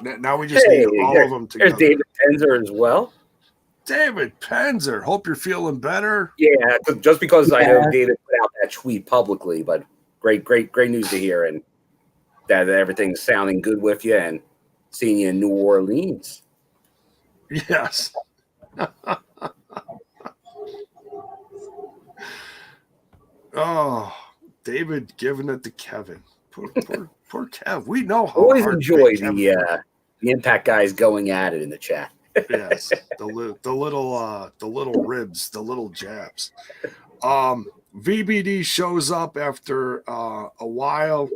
Now we just need all of them together. There's David Penzer as well. David Penzer. Hope you're feeling better. Yeah, just because I know David put out that tweet publicly, but great news to hear, and that everything's sounding good with you and seeing you in New Orleans. Yes. Oh, David giving it to Kevin. Poor Kev. We know how always hard enjoy the Impact guys going at it in the chat. Yes, the little ribs, the little jabs. VBD shows up after a while,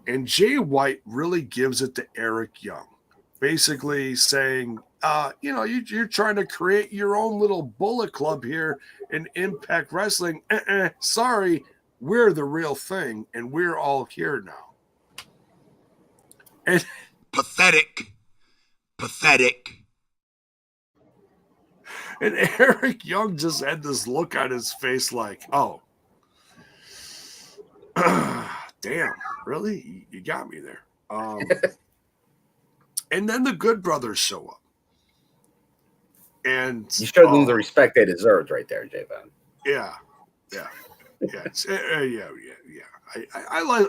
and Jay White really gives it to Eric Young, basically saying, you're trying to create your own little Bullet Club here in Impact Wrestling. Sorry, we're the real thing, and we're all here now. And pathetic. And Eric Young just had this look on his face like, oh, damn, really? You got me there. And then the Good Brothers show up. And you showed them the respect they deserved right there, J-Bone. Yeah.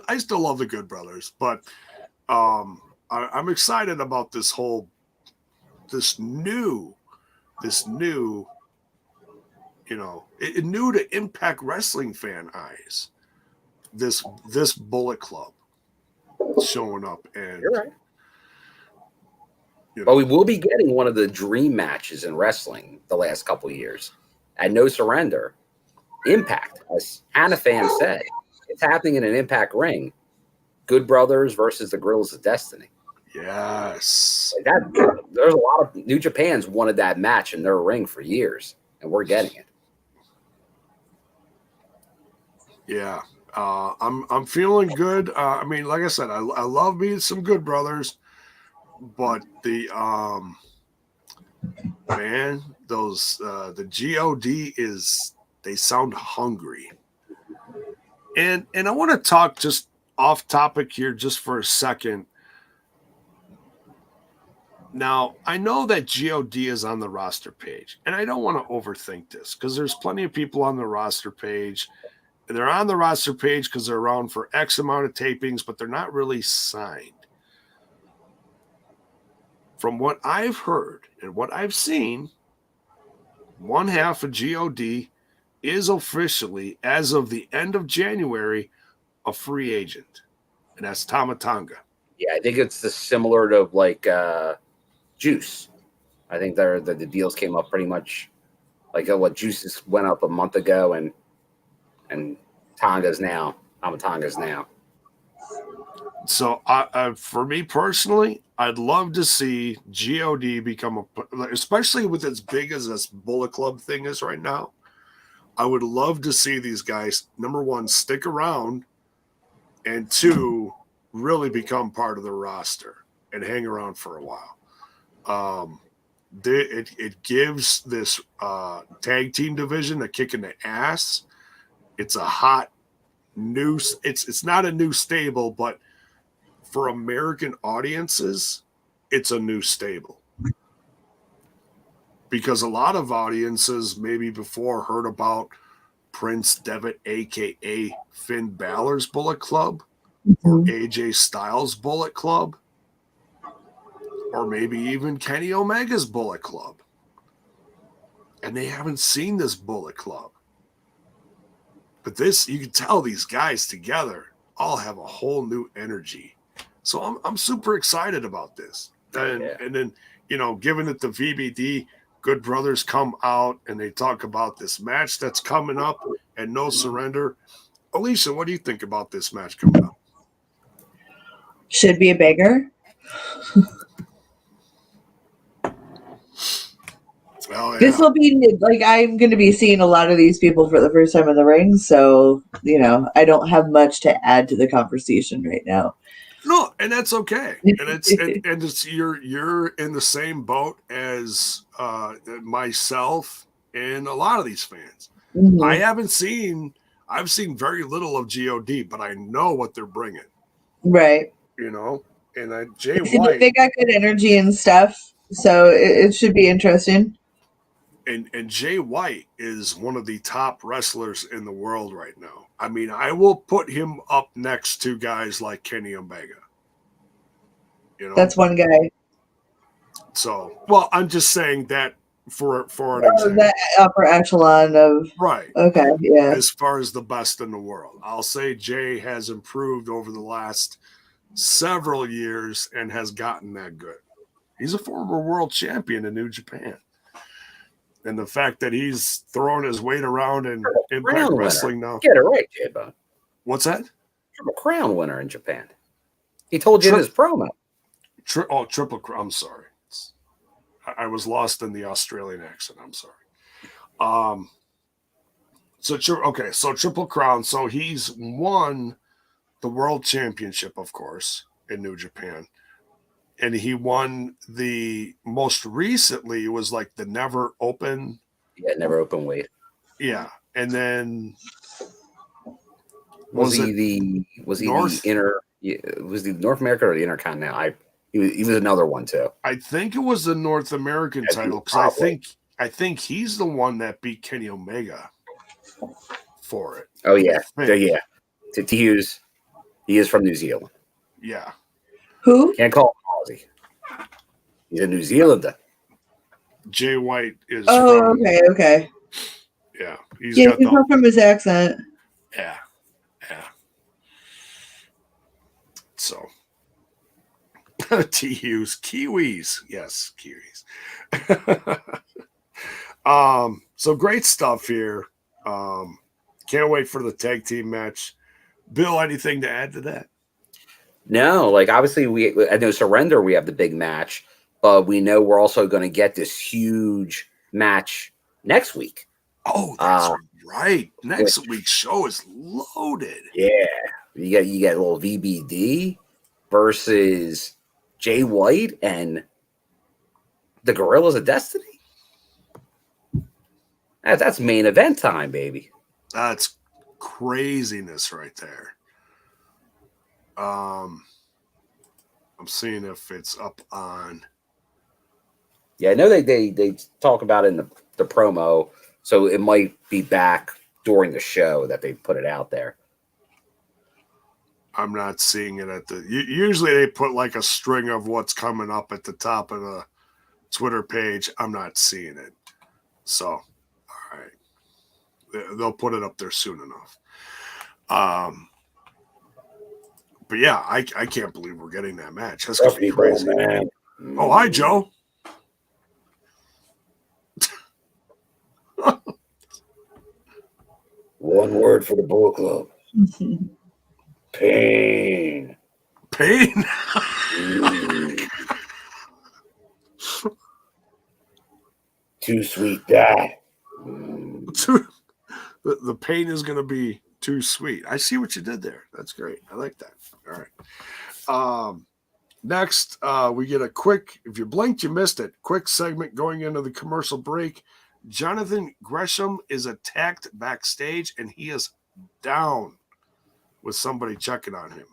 I still love the Good Brothers, but I'm excited about this new, new to Impact Wrestling fan eyes. This Bullet Club showing up, and you're right. But we will be getting one of the dream matches in wrestling the last couple of years at No Surrender. Impact, as Hannah fan said, it's happening in an Impact ring. Good Brothers versus the Guerrillas of Destiny. Yes. There's a lot of New Japan's wanted that match in their ring for years, and we're getting it. Yeah. I'm feeling good. Like I said, I love meeting some Good Brothers, but the GOD they sound hungry. And I want to talk just off topic here just for a second. Now, I know that God is on the roster page, and I don't want to overthink this because there's plenty of people on the roster page. They're on the roster page because they're around for X amount of tapings, but they're not really signed. From what I've heard and what I've seen, one half of God is officially, as of the end of January, a free agent, and that's Tama Tonga. Yeah, I think it's similar to like Juice. I think the deals came up pretty much like what Juice went up a month ago, and Tonga's now. Tonga's now. So, for me personally, I'd love to see God become especially with as big as this Bullet Club thing is right now. I would love to see these guys, number one, stick around, and two, really become part of the roster and hang around for a while. It gives this tag team division a kick in the ass, It's a hot new. It's not a new stable, but for American audiences, it's a new stable. Because a lot of audiences maybe before heard about Prince Devitt, a.k.a. Finn Balor's Bullet Club, or AJ Styles' Bullet Club, or maybe even Kenny Omega's Bullet Club. And they haven't seen this Bullet Club. But this, you can tell these guys together all have a whole new energy. So I'm super excited about this. And then, you know, given that the VBD Good Brothers come out and they talk about this match that's coming up and No Surrender. Alicia, what do you think about this match coming up? Should be a banger. Oh, yeah. This will be like, I'm going to be seeing a lot of these people for the first time in the ring. So, you know, I don't have much to add to the conversation right now. No, and that's okay. And it's you're in the same boat as myself and a lot of these fans. Mm-hmm. I've seen very little of God, but I know what they're bringing. Right. You know, and Jay White, like they got good energy and stuff, so it should be interesting. And Jay White is one of the top wrestlers in the world right now. I mean, I will put him up next to guys like Kenny Omega. You know, that's one guy. So, well, I'm just saying that for an example. That upper echelon of right. Okay, yeah. As far as the best in the world, I'll say Jay has improved over the last several years and has gotten that good. He's a former world champion in New Japan. And the fact that he's throwing his weight around in Impact Wrestling now. Get it right, J-Bone. What's that? Triple Crown winner in Japan. He told you in his promo. Triple Crown. I'm sorry. I was lost in the Australian accent. I'm sorry. So Triple Crown. So he's won the World Championship, of course, in New Japan. And he won the most recently was like the Never Open. Yeah, Never Open weight. Yeah. And then was he the North America or the Intercontinental? He was another one too. I think it was the North American title because I think he's the one that beat Kenny Omega for it. Oh yeah, yeah. He is from New Zealand. Yeah. Who? Can't call him Aussie. He's a New Zealander. Jay White is. Oh, okay. Yeah, you can tell from his accent. Yeah. So. T-Hughes, Kiwis. Yes, Kiwis. So great stuff here. Can't wait for the tag team match. Bill, anything to add to that? No, like obviously I know Surrender, we have the big match, but we know we're also going to get this huge match next week. Oh, that's right. Next week's show is loaded. Yeah. You get a little VBD versus Jay White and the Gorillas of Destiny. That's main event time, baby. That's craziness right there. I'm seeing if it's up on. Yeah, I know they talk about it in the promo, so it might be back during the show that they put it out there. I'm not seeing it at the. Usually they put like a string of what's coming up at the top of the Twitter page. I'm not seeing it. So, all right. They'll put it up there soon enough. But yeah, I can't believe we're getting that match. That's going to be crazy. Man. Oh, hi, Joe. One word for the Bullet Club. Pain. Pain? Too sweet, die. The pain is going to be too sweet. I see what you did there. That's great. I like that. All right. Next, we get a quick, if you blinked, you missed it, quick segment going into the commercial break. Jonathan Gresham is attacked backstage, and he is down with somebody checking on him.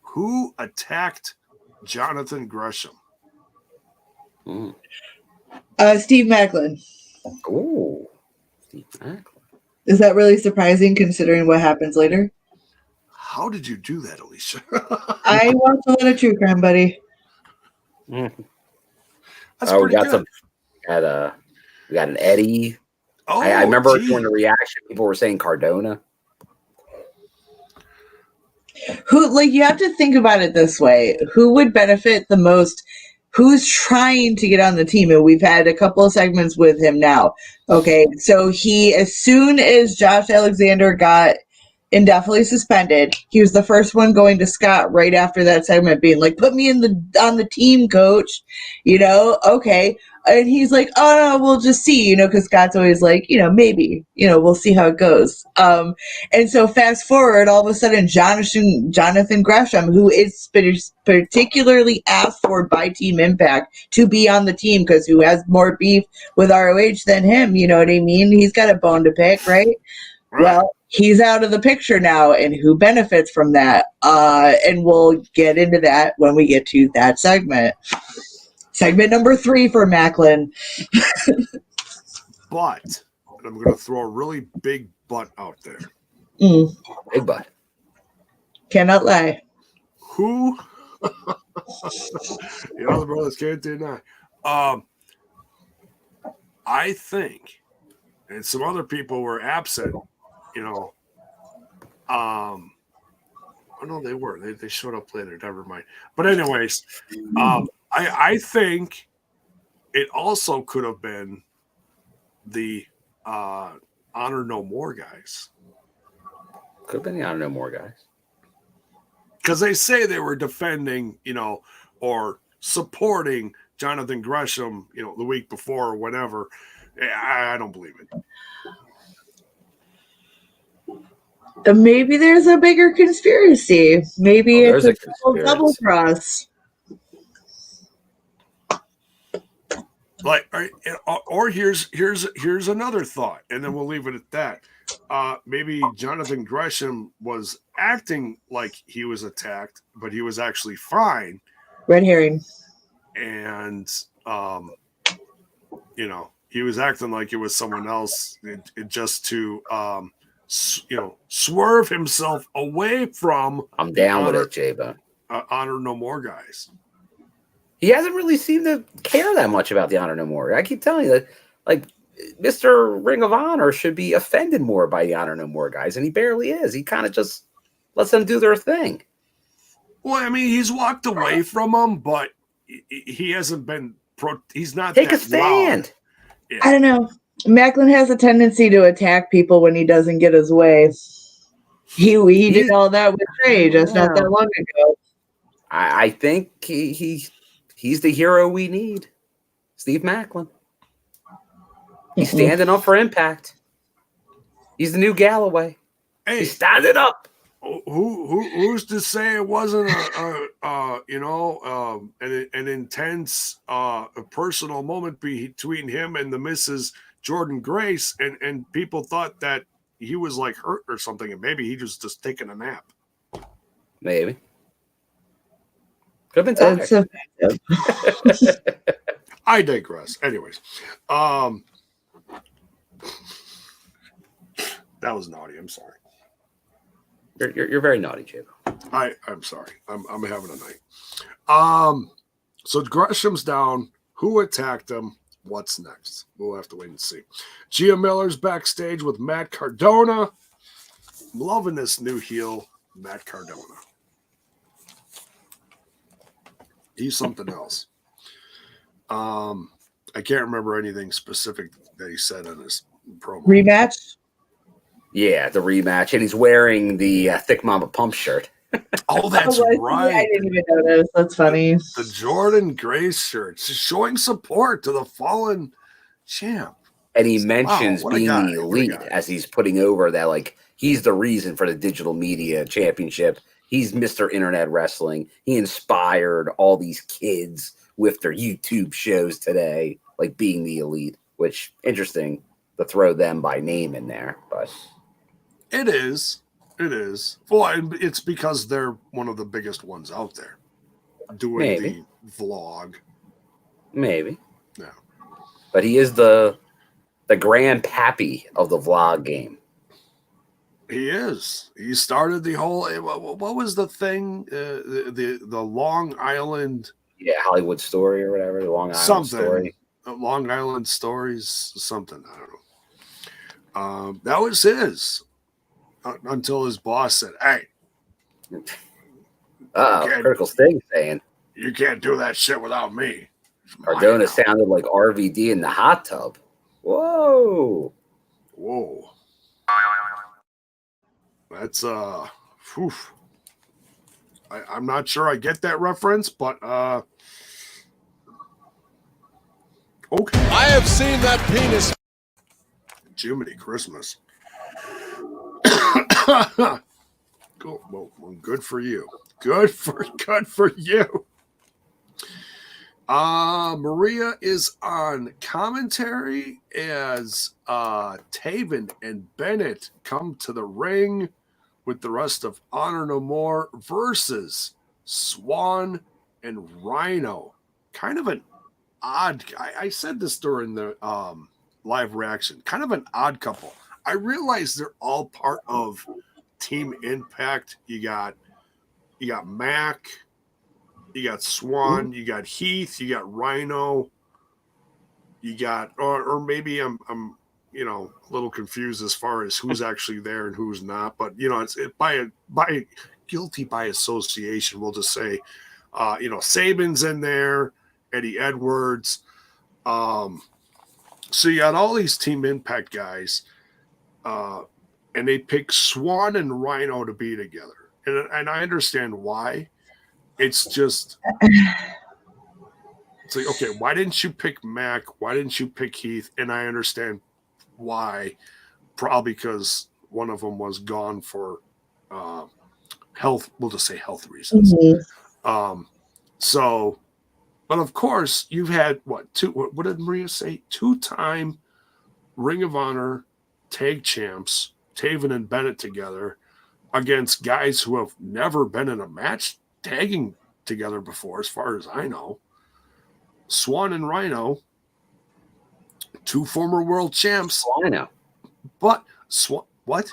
Who attacked Jonathan Gresham? Steve Macklin. Ooh, Steve Macklin. Is that really surprising considering what happens later? How did you do that, Alicia? I watched a lot of true crime, buddy. That's we pretty got good. We got an Eddie. Oh, I remember gee. during the reaction, people were saying Cardona. You have to think about it this way. Who would benefit the most? Who's trying to get on the team? And we've had a couple of segments with him now. Okay, so as soon as Josh Alexander got indefinitely suspended, he was the first one going to Scott right after that segment, being like, "Put me on the team, coach." Okay. And he's like, "Oh no, we'll just see," because Scott's always like, maybe, we'll see how it goes. And so fast forward, all of a sudden, Jonathan Gresham, who is particularly asked for by Team Impact to be on the team because who has more beef with ROH than him? You know what I mean? He's got a bone to pick, right? Well, he's out of the picture now, and who benefits from that? And we'll get into that when we get to that segment. Segment number 3 for Macklin. But, and I'm going to throw a really big butt out there. Big butt. Cannot lie. Who? The brothers can't deny. I think, and some other people were absent, oh no, they were. They showed up later. Never mind. But anyways, I think it also could have been the Honor No More guys. Could have been the Honor No More guys. Because they say they were defending, or supporting Jonathan Gresham, the week before or whatever. I don't believe it. Maybe there's a bigger conspiracy. Maybe it's a double cross. Or here's another thought, and then we'll leave it at that. Maybe Jonathan Gresham was acting like he was attacked, but he was actually fine. Red herring. And he was acting like it was someone else, just to swerve himself away from. I'm down with it, J-Bo. Honor No More guys. He hasn't really seemed to care that much about the Honor No More. I keep telling you that, Mr. Ring of Honor should be offended more by the Honor No More guys, and he barely is. He kind of just lets them do their thing. Well, I mean, he's walked away from them, but he hasn't been. He's not. Take a stand. Yeah. I don't know. Macklin has a tendency to attack people when he doesn't get his way. He did all that with Trey just not that long ago. I think he's the hero we need. Steve Macklin. He's standing up for Impact. He's the new Galloway. Hey, he's standing up. Who's to say it wasn't an intense personal moment between him and the Mrs. Jordan Grace, and people thought that he was hurt or something, and maybe he was just taking a nap. Maybe. Could have been tired. I digress. Anyways, that was naughty. I'm sorry. You're very naughty, Jim. I'm sorry. I'm having a night. So Gresham's down. Who attacked him? What's next? We'll have to wait and see. Gia Miller's backstage with Matt Cardona. I'm loving this new heel, Matt Cardona. He's something else. I can't remember anything specific that he said in his promo. Rematch? Yeah, the rematch. And he's wearing the Thick Mama Pump shirt. Oh, that's right. I didn't even notice. That's funny. The Jordan Grace shirt. Showing support to the fallen champ. And he mentions being the elite as he's putting over that, he's the reason for the digital media championship. He's Mr. Internet Wrestling. He inspired all these kids with their YouTube shows today, being the elite, which interesting to throw them by name in there. But It is. It is. Well, it's because they're one of the biggest ones out there doing the vlog. Maybe. Yeah. But he is the grandpappy of the vlog game. He is. He started the whole. What was the thing? The Long Island. Yeah, Hollywood Story or whatever. The Long Island Story. Long Island Stories. Something. I don't know. That was his until his boss said, "Hey, Critical Sting saying you can't do that shit without me." Cardona sounded like RVD in the hot tub. Whoa. That's I'm not sure I get that reference, but okay. I have seen that penis. Jiminy Christmas. Cool. Well, good for you. Good for you. Maria is on commentary as Taven and Bennett come to the ring with the rest of Honor No More versus Swann and Rhino. Kind of an odd. I said this during the live reaction. Kind of an odd couple. I realize they're all part of Team Impact. You got Mac. You got Swann, you got Heath, you got Rhino, you got, or maybe I'm a little confused as far as who's actually there and who's not. But it's by guilty by association. We'll just say, Saban's in there, Eddie Edwards. So you got all these Team Impact guys, and they pick Swann and Rhino to be together, and I understand why. It's just, it's like, okay, why didn't you pick Mac? Why didn't you pick Heath? And I understand why. Probably because one of them was gone for health. We'll just say health reasons. Mm-hmm. But of course, you've had what did Maria say? 2-time Ring of Honor tag champs, Taven and Bennett together against guys who have never been in a match tagging together before, as far as I know. Swann and Rhino, 2 former world champs. Swino. But what?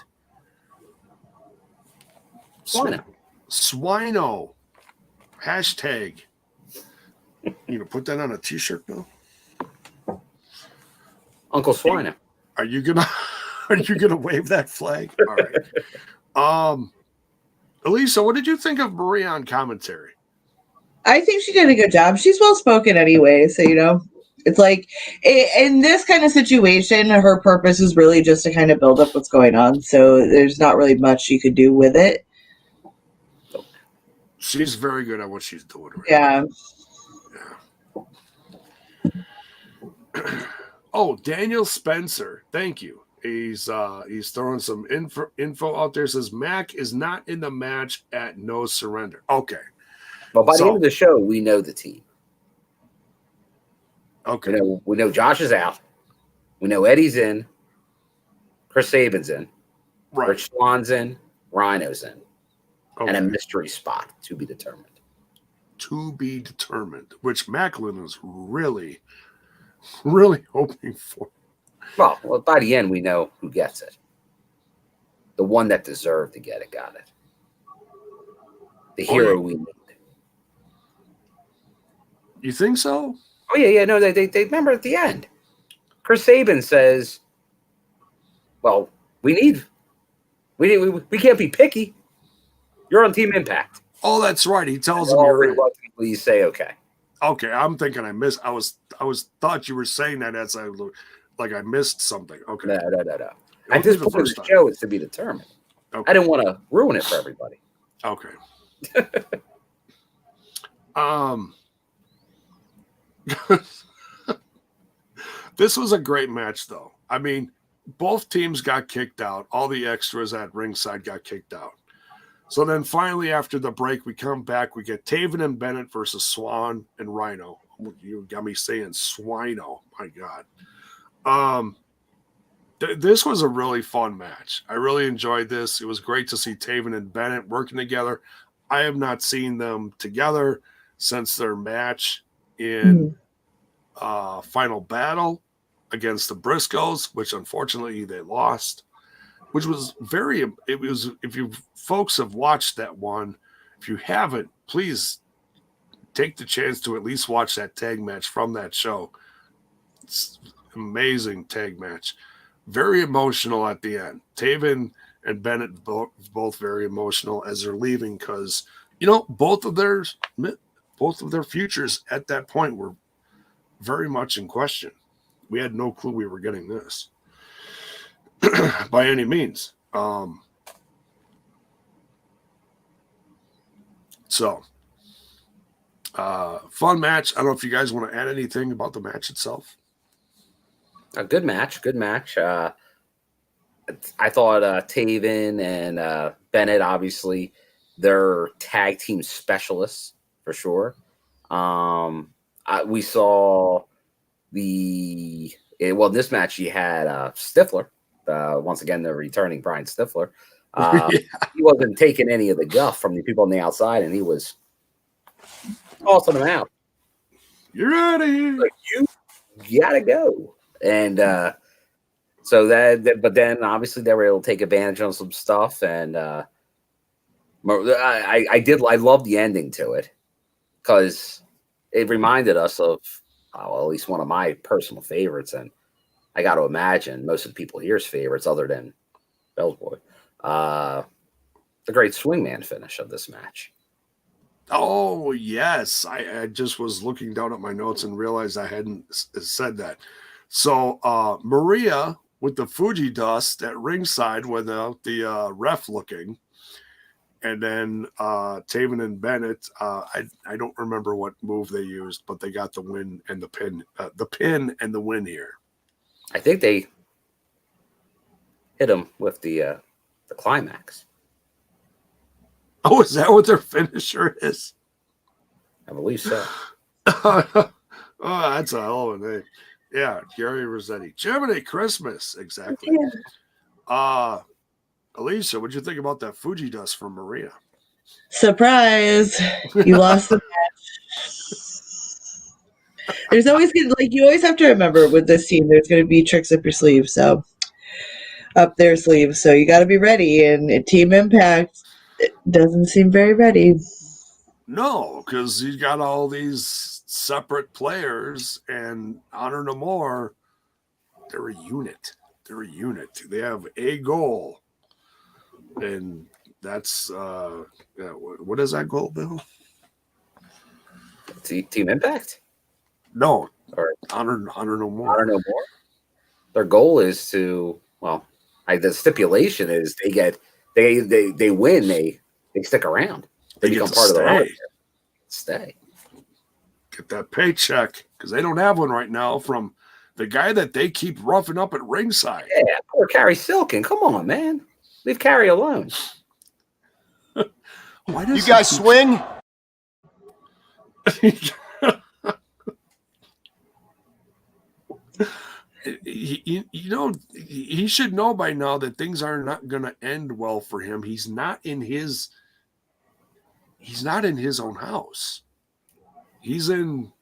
Swino. Hashtag. Put that on a t-shirt now? Uncle Swino. Are you gonna wave that flag? All right. Elisa, what did you think of Maria on commentary? I think she did a good job. She's well spoken anyway, so it's like in this kind of situation, her purpose is really just to kind of build up what's going on. So there's not really much you could do with it. She's very good at what she's doing. Right Yeah. Oh, Daniel Spencer, thank you. He's throwing some info out there. Says Mac is not in the match at No Surrender. Okay. Well, by the end of the show, we know the team. Okay. We know Josh is out. We know Eddie's in. Chris Sabin's in. Right. Rich Swann's in. Rhino's in. Okay. And a mystery spot to be determined. To be determined, which Macklin is really, really hoping for. Well, by the end, we know who gets it. The one that deserved to get it got it. The hero we need. You think so? Oh, yeah. No, they remember at the end. Chris Sabin says, well, we can't be picky. You're on Team Impact. Oh, that's right. He tells him you're in. You say okay. Okay, I'm thinking I thought you were saying that as I missed something. Okay. No. At this point of the show, it's to be determined. Okay. I didn't want to ruin it for everybody. Okay. This was a great match, though. I mean, both teams got kicked out. All the extras at ringside got kicked out. So then finally, after the break, we come back. We get Taven and Bennett versus Swann and Rhino. You got me saying Swino. My God. This was a really fun match. I really enjoyed this. It was great to see Taven and Bennett working together. I have not seen them together since their match in Final Battle against the Briscoes, which unfortunately they lost, which was if you folks have watched that one, if you haven't, please take the chance to at least watch that tag match from that show. It's an amazing tag match. Very emotional at the end. Taven and Bennett both very emotional as they're leaving because, both of their futures at that point were very much in question. We had no clue we were getting this by any means. Fun match. I don't know if you guys want to add anything about the match itself. A good match. I thought Taven and Bennett, obviously, they're tag team specialists for sure. We saw this match you had Stifler. Once again, the returning Brian Stifler. He wasn't taking any of the guff from the people on the outside, and he was tossing them out. You're out of here. Like, you gotta go. And but then obviously they were able to take advantage of some stuff, and I love the ending to it because it reminded us of at least one of my personal favorites, and I got to imagine most of the people here's favorites, other than Bell's Boy, the great swingman finish of this match. Oh yes, I just was looking down at my notes and realized I hadn't said that. So Maria with the Fuji dust at ringside without the ref looking, and then Taven and Bennett. I don't remember what move they used, but they got the win and the pin and the win here. I think they hit him with the climax. Oh, is that what their finisher is? I believe so. Oh, that's a hell of a name. Yeah, Gary Rossetti. Gemini Christmas, exactly. Alicia, what'd you think about that Fuji dust from Maria? Surprise! You lost the match. There's always you always have to remember with this team, there's going to be tricks up your sleeve. So up their sleeves. So you got to be ready. And Team Impact doesn't seem very ready. No, because you got all these separate players, and Honor No More, they're a unit. They have a goal, and that's what is that goal, Bill? Team Impact? No, or Honor No More. Honor No More. Their goal is to the stipulation is they win, they stick around. They become part of the roster. Stay. Get that paycheck, because they don't have one right now from the guy that they keep roughing up at ringside. Yeah, poor Carrie Silken. Come on, man. Leave Carrie alone. Why does you guys swing? He should know by now that things are not going to end well for him. He's not in his own house. He's in,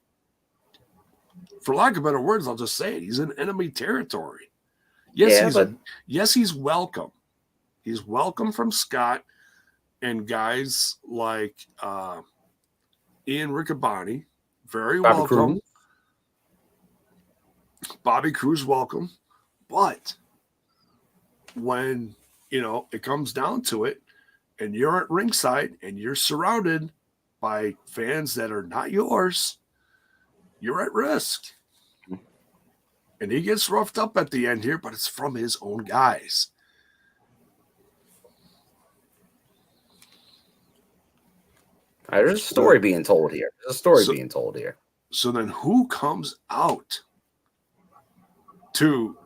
for lack of better words, I'll just say it, he's in enemy territory. Yes, he's welcome. He's welcome from Scott and guys like Ian Riccaboni. Very Bobby welcome. Cruz. Bobby Cruz, welcome. But when, it comes down to it, and you're at ringside and you're surrounded by fans that are not yours, you're at risk. And he gets roughed up at the end here, but it's from his own guys. There's a story being told here. So then who comes out to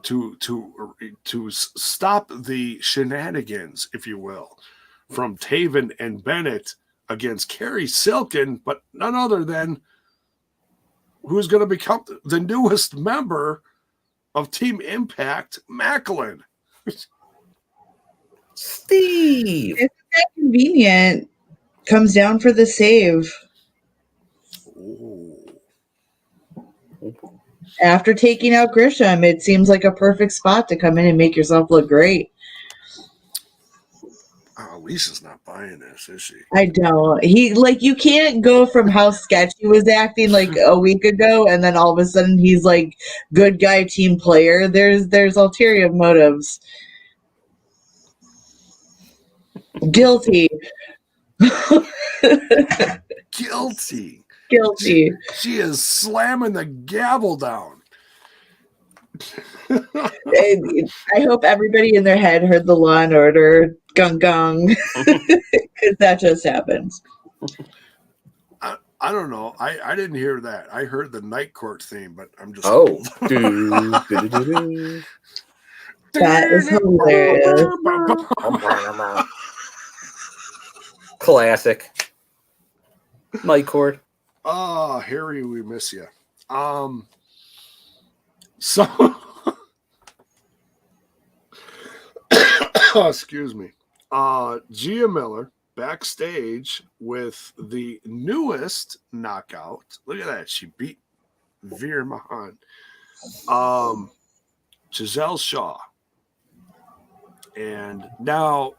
stop the shenanigans, if you will, from Taven and Bennett against Carrie Silken, but none other than who's going to become the newest member of Team Impact, Macklin. Steve. It's that convenient. Comes down for the save. Ooh. After taking out Gresham, it seems like a perfect spot to come in and make yourself look great. Oh, Lisa's not buying this, is she? I don't. You can't go from how sketchy he was acting like a week ago, and then all of a sudden he's like good guy team player. There's ulterior motives. Guilty. Guilty. Guilty. She is slamming the gavel down. I hope everybody in their head heard the Law and Order gung gung, because that just happened. I don't know. I didn't hear that. I heard the Night Court theme, but I'm just That is hilarious. Classic. Night Court. Oh, Harry, we miss you. So excuse me. Gia Miller backstage with the newest knockout. Look at that. She beat Veer Mahan. Giselle Shaw. And now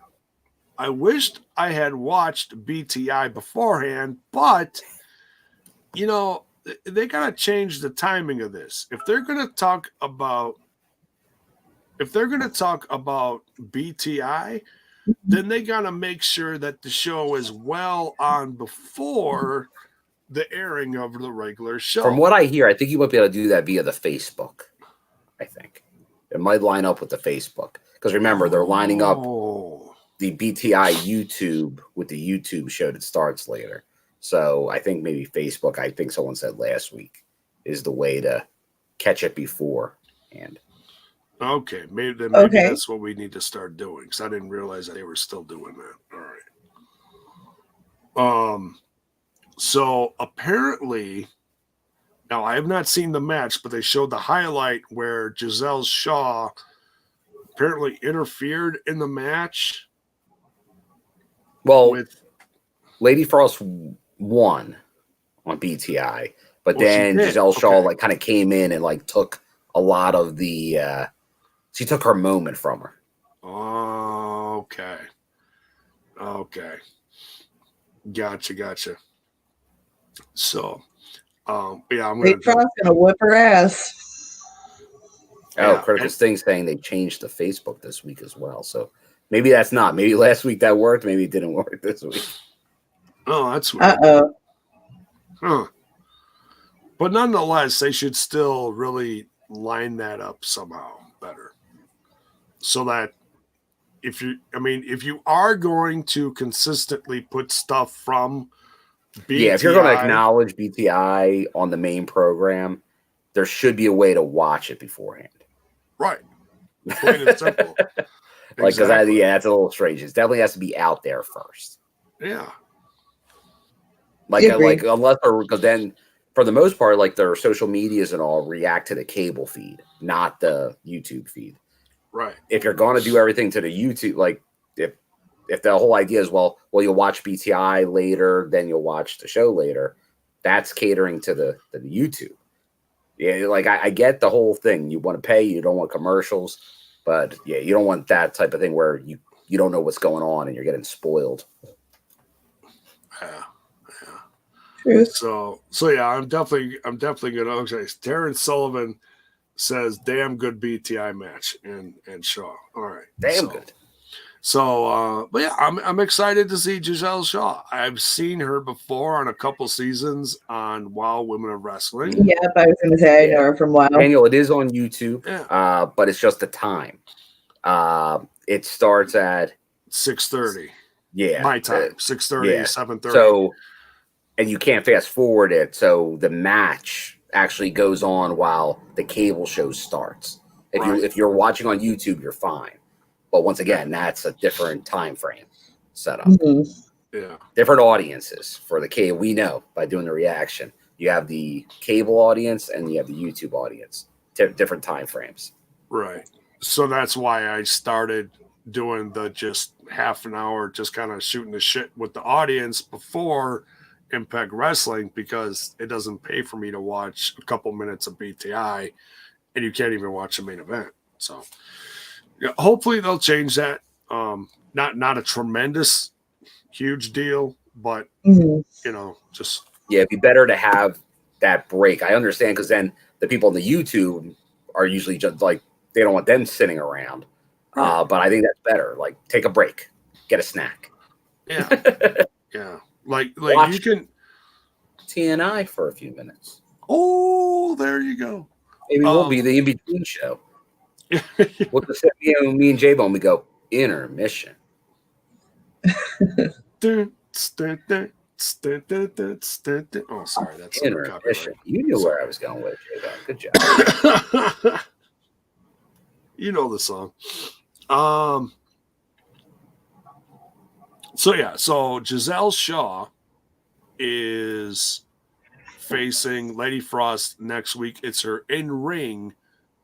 I wished I had watched BTI beforehand, but you know, they gotta change the timing of this. If they're gonna talk about BTI, then they gotta make sure that the show is well on before the airing of the regular show. From what I hear, I think you might be able to do that via the Facebook. I think it might line up with the Facebook, because remember, they're lining up the BTI YouTube with the YouTube show that starts later. So I think maybe Facebook, I think someone said last week, is the way to catch it before. And okay, maybe that's what we need to start doing, because I didn't realize that they were still doing that. All right. So apparently, now I have not seen the match, but they showed the highlight where Giselle Shaw apparently interfered in the match. Well, Lady Frost won on BTI, but then Giselle Shaw kind of came in and took a lot of the she took her moment from her. Oh, okay. Gotcha. So, yeah, I'm gonna whip her ass. Oh, yeah. Critical Sting saying they changed the Facebook this week as well. So maybe that's not. Maybe last week that worked. Maybe it didn't work this week. Oh, that's weird. Uh-oh. Huh. But nonetheless, they should still really line that up somehow better. So that if you are going to consistently put stuff from BTI, if you're going to acknowledge BTI on the main program, there should be a way to watch it beforehand. Right. Plain and simple. Because that's a little strange. It definitely has to be out there first. Yeah. Unless, because then for the most part, their social medias and all react to the cable feed, not the YouTube feed. Right. If you're going to do everything to the YouTube, if the whole idea is, well, you'll watch BTI later, then you'll watch the show later, that's catering to the YouTube. Yeah, I get the whole thing. You want to pay, you don't want commercials, but yeah, you don't want that type of thing where you don't know what's going on and you're getting spoiled. Yeah. True. So yeah, I'm definitely gonna. Okay, Terrence Sullivan says, "Damn good BTI match," and Shaw. All right, damn good. So, but yeah, I'm excited to see Giselle Shaw. I've seen her before on a couple seasons on Wow Women of Wrestling. Yep, I was going to say I know her from Wow. Daniel, it is on YouTube, but it's just the time. It starts at 6:30. Yeah, my time, 6:30, 7:30. So, and you can't fast forward it. So the match actually goes on while the cable show starts. If you're watching on YouTube, you're fine. But once again, that's a different time frame setup. Mm-hmm. Yeah, different audiences for the cable. We know by doing the reaction. You have the cable audience and you have the YouTube audience. different time frames. Right. So that's why I started doing the just half an hour, just kind of shooting the shit with the audience before Impact Wrestling, because it doesn't pay for me to watch a couple minutes of BTI, and you can't even watch the main event. So yeah, hopefully they'll change that. Not a tremendous, huge deal, but just it'd be better to have that break. I understand, because then the people on the YouTube are usually just like, they don't want them sitting around. But I think that's better. Like, take a break, get a snack. Yeah, yeah. Like Watch you can TNI for a few minutes. Oh, there you go. Maybe we'll be the in-between show. We'll just sit me and J-Bone, we go, intermission. Oh, sorry, that's intermission. You knew where I was going with it, J-Bone. Good job. You know the song. So Giselle Shaw is facing Lady Frost next week. It's her in-ring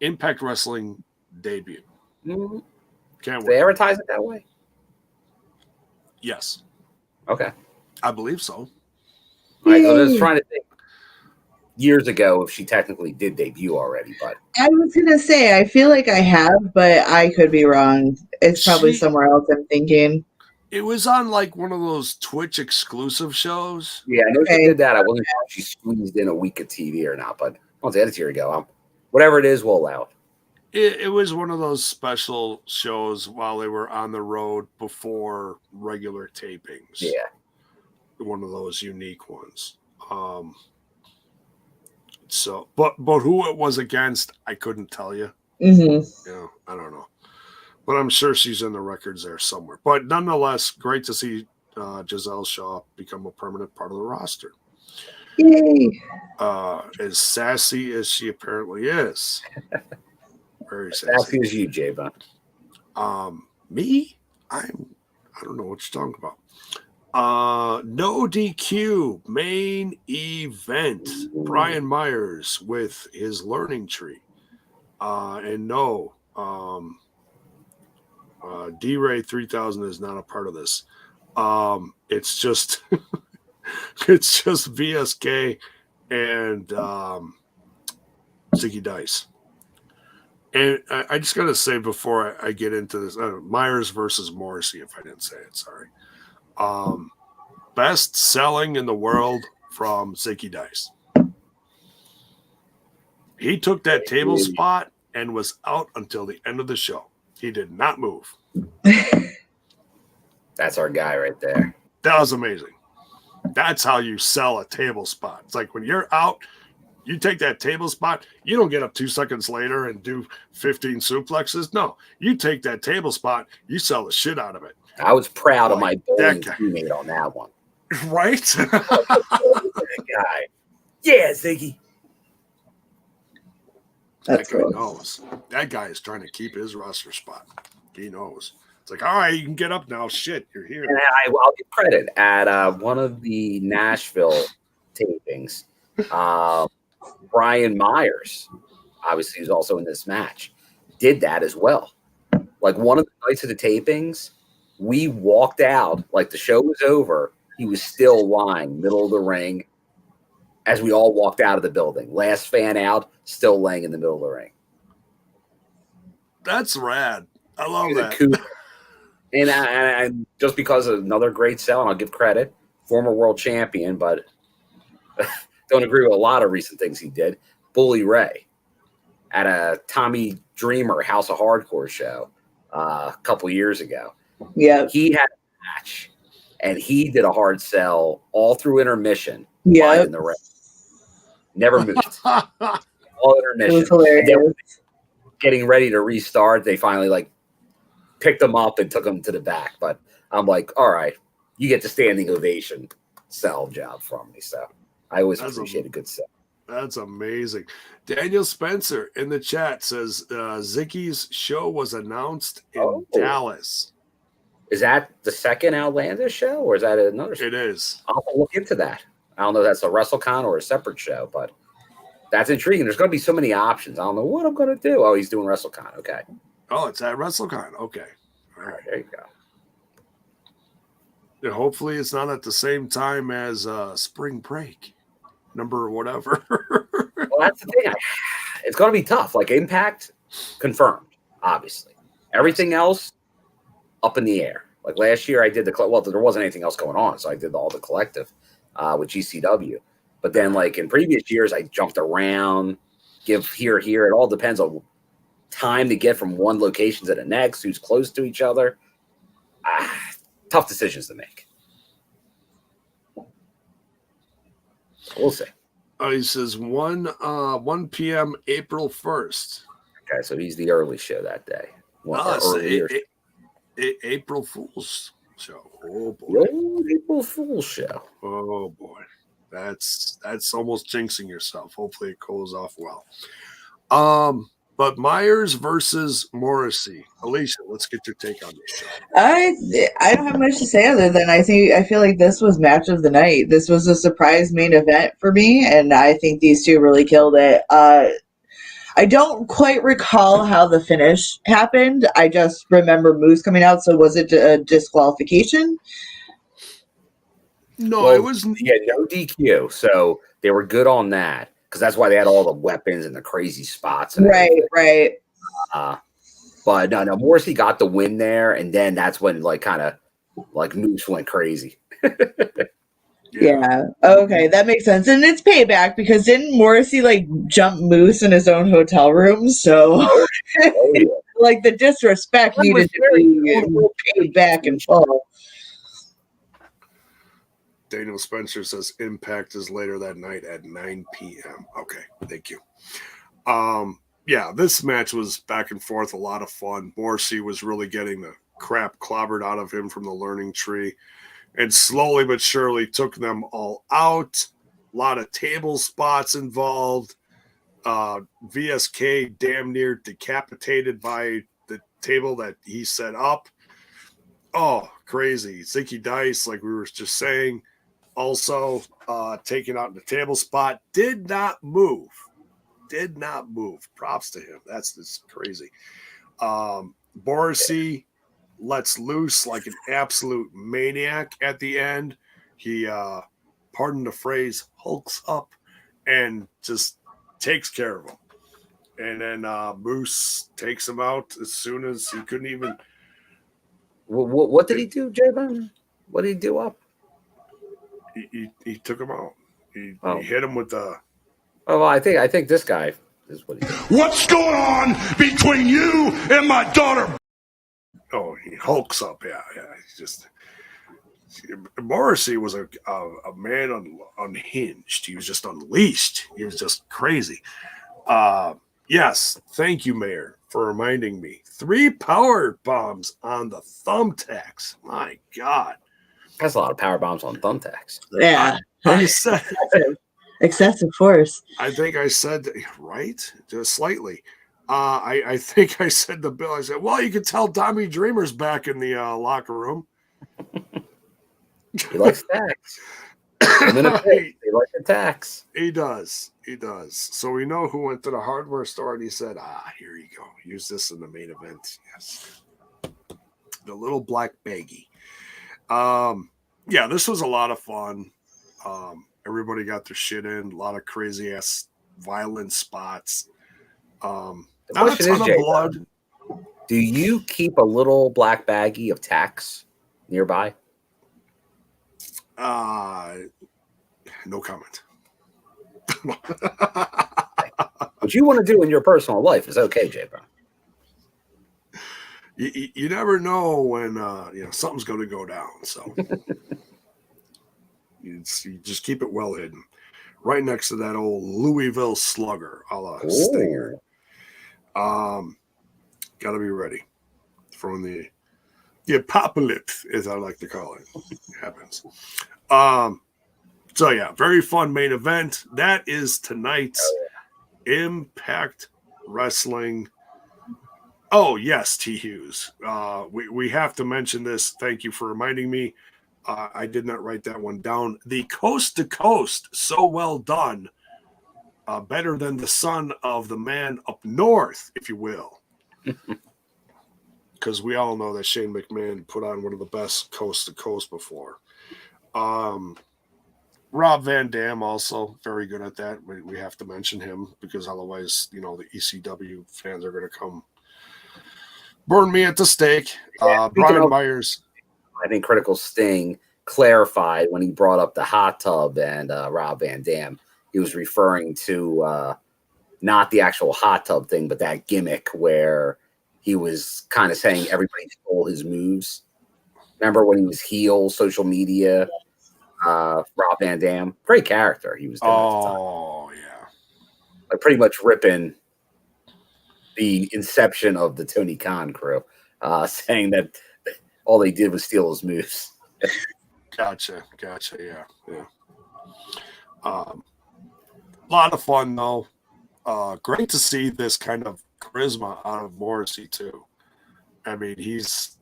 Impact Wrestling debut. Mm-hmm. Can't wait. They advertise it that way? Yes. Okay. I believe so. All right, so I was trying to think years ago if she technically did debut already, but I was gonna say I feel like I have, but I could be wrong. It's probably somewhere else I'm thinking. It was on like one of those Twitch exclusive shows. Yeah, I know she did that. I wasn't sure if she squeezed in a week of TV or not, but once that's here we go. Whatever it is, we'll allow it. It was one of those special shows while they were on the road before regular tapings. Yeah. One of those unique ones. So, but who it was against, I couldn't tell you. Mm-hmm. I don't know. But I'm sure she's in the records there somewhere. But nonetheless, great to see Giselle Shaw become a permanent part of the roster. Yay. As sassy as she apparently is. Very sassy. Sassy as you, J-Bone. Me? I don't know what you're talking about. No DQ main event. Brian Myers with his learning tree. And no, D-Ray 3000 is not a part of this. It's just it's just VSK and Ziggy Dice. And I just gotta say before I get into this, Myers versus Morrissey, if I didn't say it, sorry. Best selling in the world from Ziggy Dice. He took that table spot and was out until the end of the show. He did not move. That's our guy right there. That was amazing. That's how you sell a table spot. It's like when you're out, you take that table spot, you don't get up 2 seconds later and do 15 suplexes. No, you take that table spot, you sell the shit out of it. I was proud of my bowling teammate on that one. Right? That guy. Yeah, Ziggy. That guy knows. That guy is trying to keep his roster spot. He knows. It's like, all right, you can get up now. Shit, you're here. And I'll give credit at one of the Nashville tapings. Brian Myers, obviously, who's also in this match, did that as well. Like one of the nights of the tapings, we walked out, like the show was over. He was still lying middle of the ring as we all walked out of the building. Last fan out, still laying in the middle of the ring. That's rad. I love that. And I just because of another great sell, and I'll give credit, former world champion, but don't agree with a lot of recent things he did. Bully Ray at a Tommy Dreamer House of Hardcore show a couple years ago. Yeah, he had a match, and he did a hard sell all through intermission. Yeah, in the ring, never moved. All intermission. It was hilarious. Getting ready to restart, they finally picked him up and took him to the back. But I'm like, all right, you get the standing ovation sell job from me. So I always appreciate a good sell. That's amazing. Daniel Spencer in the chat says Ziggy's show was announced in Dallas. Is that the second Outlander show, or is that another show? It is. I'll look into that. I don't know if that's a WrestleCon or a separate show, but That's intriguing. There's going to be so many options. I don't know what I'm going to do. Oh, he's doing WrestleCon. Okay. Oh, it's at WrestleCon. Okay. All right, there you go. Yeah, hopefully it's not at the same time as Spring Break, number whatever. Well, that's the thing. It's going to be tough. Like Impact, confirmed, obviously. Everything else, up in the air. Like last year, I did there wasn't anything else going on, so I did all the collective with GCW. But then, like in previous years, I jumped around, give here. It all depends on time to get from one location to the next, who's close to each other. Tough decisions to make. We'll see. He says 1 p.m. April 1st. Okay, so he's the early show that day. April Fool's show. Oh boy. April Fool's show. Oh boy. That's almost jinxing yourself. Hopefully it goes off well. But Myers versus Morrissey. Alicia, let's get your take on this show. I don't have much to say other than I feel like this was match of the night. This was a surprise main event for me, and I think these two really killed it. I don't quite recall how the finish happened. I just remember Moose coming out. So was it a disqualification? No, it wasn't. Yeah, no DQ. So they were good on that because that's why they had all the weapons and the crazy spots. And right. But no, Morrissey got the win there, and then that's when Moose went crazy. Yeah. Okay, that makes sense. And it's payback because didn't Morrissey jump Moose in his own hotel room? So the disrespect needed to be paid back in full. Daniel Spencer says Impact is later that night at 9 p.m. Okay, thank you. Yeah, this match was back and forth, a lot of fun. Morrissey was really getting the crap clobbered out of him from the learning tree. And slowly but surely took them all out. A lot of table spots involved. VSK damn near decapitated by the table that he set up. Oh, crazy. Zicky Dice, like we were just saying, also taken out in the table spot. Did not move. Props to him. That's just crazy. Morrissey lets loose like an absolute maniac at the end. He, pardon the phrase, hulks up and just takes care of him. And then Moose takes him out as soon as he couldn't even. What did he do, J-Bone? What did he do up? He took him out. He hit him with the. Oh, well, I think this guy is what he did. What's going on between you and my daughter? Oh, he hulks up. Yeah. He's just. Morrissey was a man unhinged. He was just unleashed. He was just crazy. Yes, thank you, Mayor, for reminding me. 3 power bombs on the thumbtacks. My God. That's a lot of power bombs on thumbtacks. Yeah. I said excessive force. I think I said, right? Just slightly. I think I said to Bill, I said, well, you can tell Tommy Dreamer's back in the locker room. He likes tax. He likes the tax. He does. So we know who went to the hardware store and he said, here you go. Use this in the main event. Yes. The little black baggie. Yeah, this was a lot of fun. Everybody got their shit in. A lot of crazy ass violent spots. Not a ton of blood. Do you keep a little black baggie of tax nearby? No comment. What you want to do in your personal life is okay, J-Bro. You never know when something's going to go down. So you just keep it well hidden, right next to that old Louisville Slugger, a la Stinger. Got to be ready for the apocalypse, as I like to call it. Happens. So yeah, very fun main event. That is tonight's Impact Wrestling. Oh yes, T. Hughes. We have to mention this. Thank you for reminding me. I did not write that one down. The Coast to Coast, So Well Done, better than the son of the man up north, if you will. Because we all know that Shane McMahon put on one of the best coast to coast before. Rob Van Dam also very good at that. We have to mention him because otherwise, the ECW fans are going to come burn me at the stake. Brian Myers. I think Critical Sting clarified when he brought up the hot tub and Rob Van Dam. He was referring to not the actual hot tub thing, but that gimmick where he was kind of saying everybody stole his moves. Remember when he was heel, social media, Rob Van Dam? Great character he was doing at the time. Oh, yeah. Like pretty much ripping the inception of the Tony Khan crew, saying that all they did was steal his moves. Gotcha. Yeah. A lot of fun, though. Great to see this kind of charisma out of Morrissey, too. I mean, he's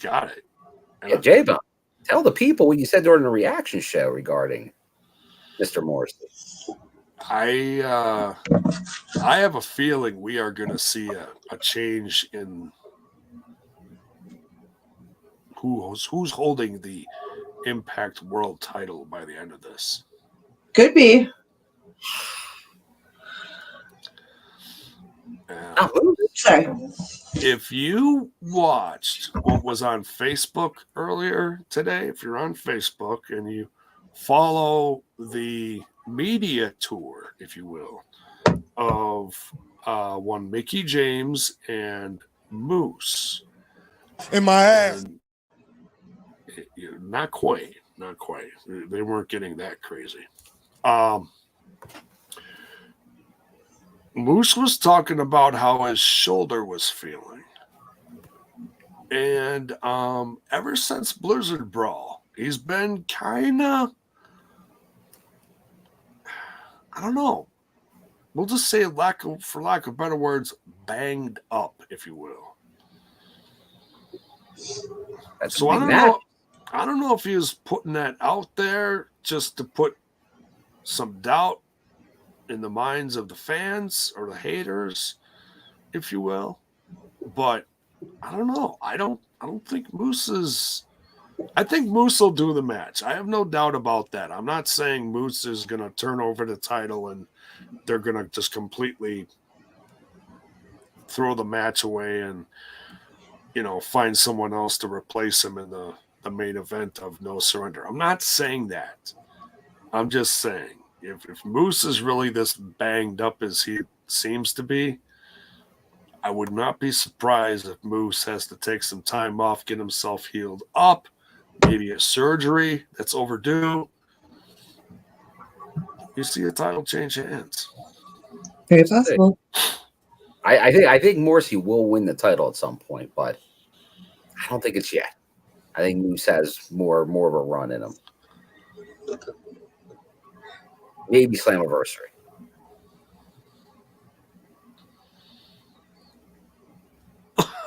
got it. Yeah, J-Bone, tell the people what you said during the reaction show regarding Mr. Morrissey. I have a feeling we are going to see a change in who's holding the Impact World title by the end of this. Could be. Sorry. If you watched what was on Facebook earlier today, if you're on Facebook and you follow the media tour, if you will, of one Mickie James and Moose. In my ass. Not quite. They weren't getting that crazy. Moose was talking about how his shoulder was feeling. And ever since Blizzard Brawl, he's been kind of, I don't know. We'll just say, for lack of better words, banged up, if you will. So I don't know if he was putting that out there just to put some doubt in the minds of the fans or the haters, if you will. But I don't know. I don't think Moose is. I think Moose will do the match. I have no doubt about that. I'm not saying Moose is going to turn over the title and they're going to just completely throw the match away and, find someone else to replace him in the main event of No Surrender. I'm not saying that. I'm just saying if Moose is really this banged up as he seems to be, I would not be surprised if Moose has to take some time off, get himself healed up, maybe a surgery that's overdue. You see a title change hands. Very possible. I think Morrissey will win the title at some point, but I don't think it's yet. I think Moose has more of a run in him. Maybe Slammiversary.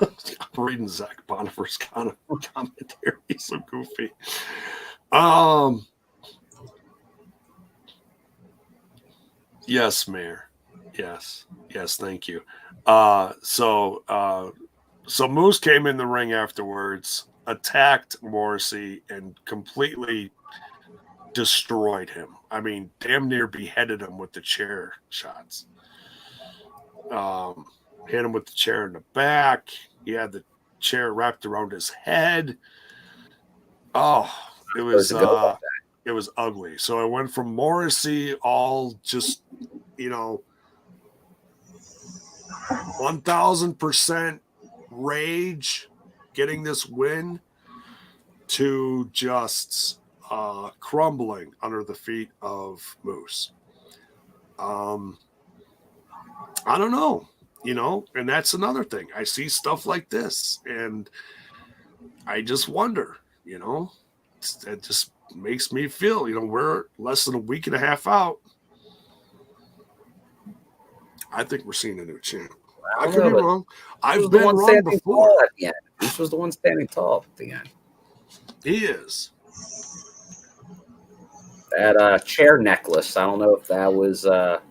I'm reading Zach Bonifer's commentary. He's so goofy. Yes, Mayor. Yes, thank you. So Moose came in the ring afterwards, attacked Morrissey, and completely destroyed him. I mean, damn near beheaded him with the chair shots. Hit him with the chair in the back. He had the chair wrapped around his head. Oh, it was ugly. So it went from Morrissey all just, 1,000% rage getting this win to just crumbling under the feet of Moose. I don't know, and that's another thing. I see stuff like this and I just wonder, it just makes me feel, we're less than a week and a half out. I think we're seeing a new champ. I could be wrong. I've been wrong before. At the end. This was the one standing tall at the end. He is. That chair necklace, I don't know if that was the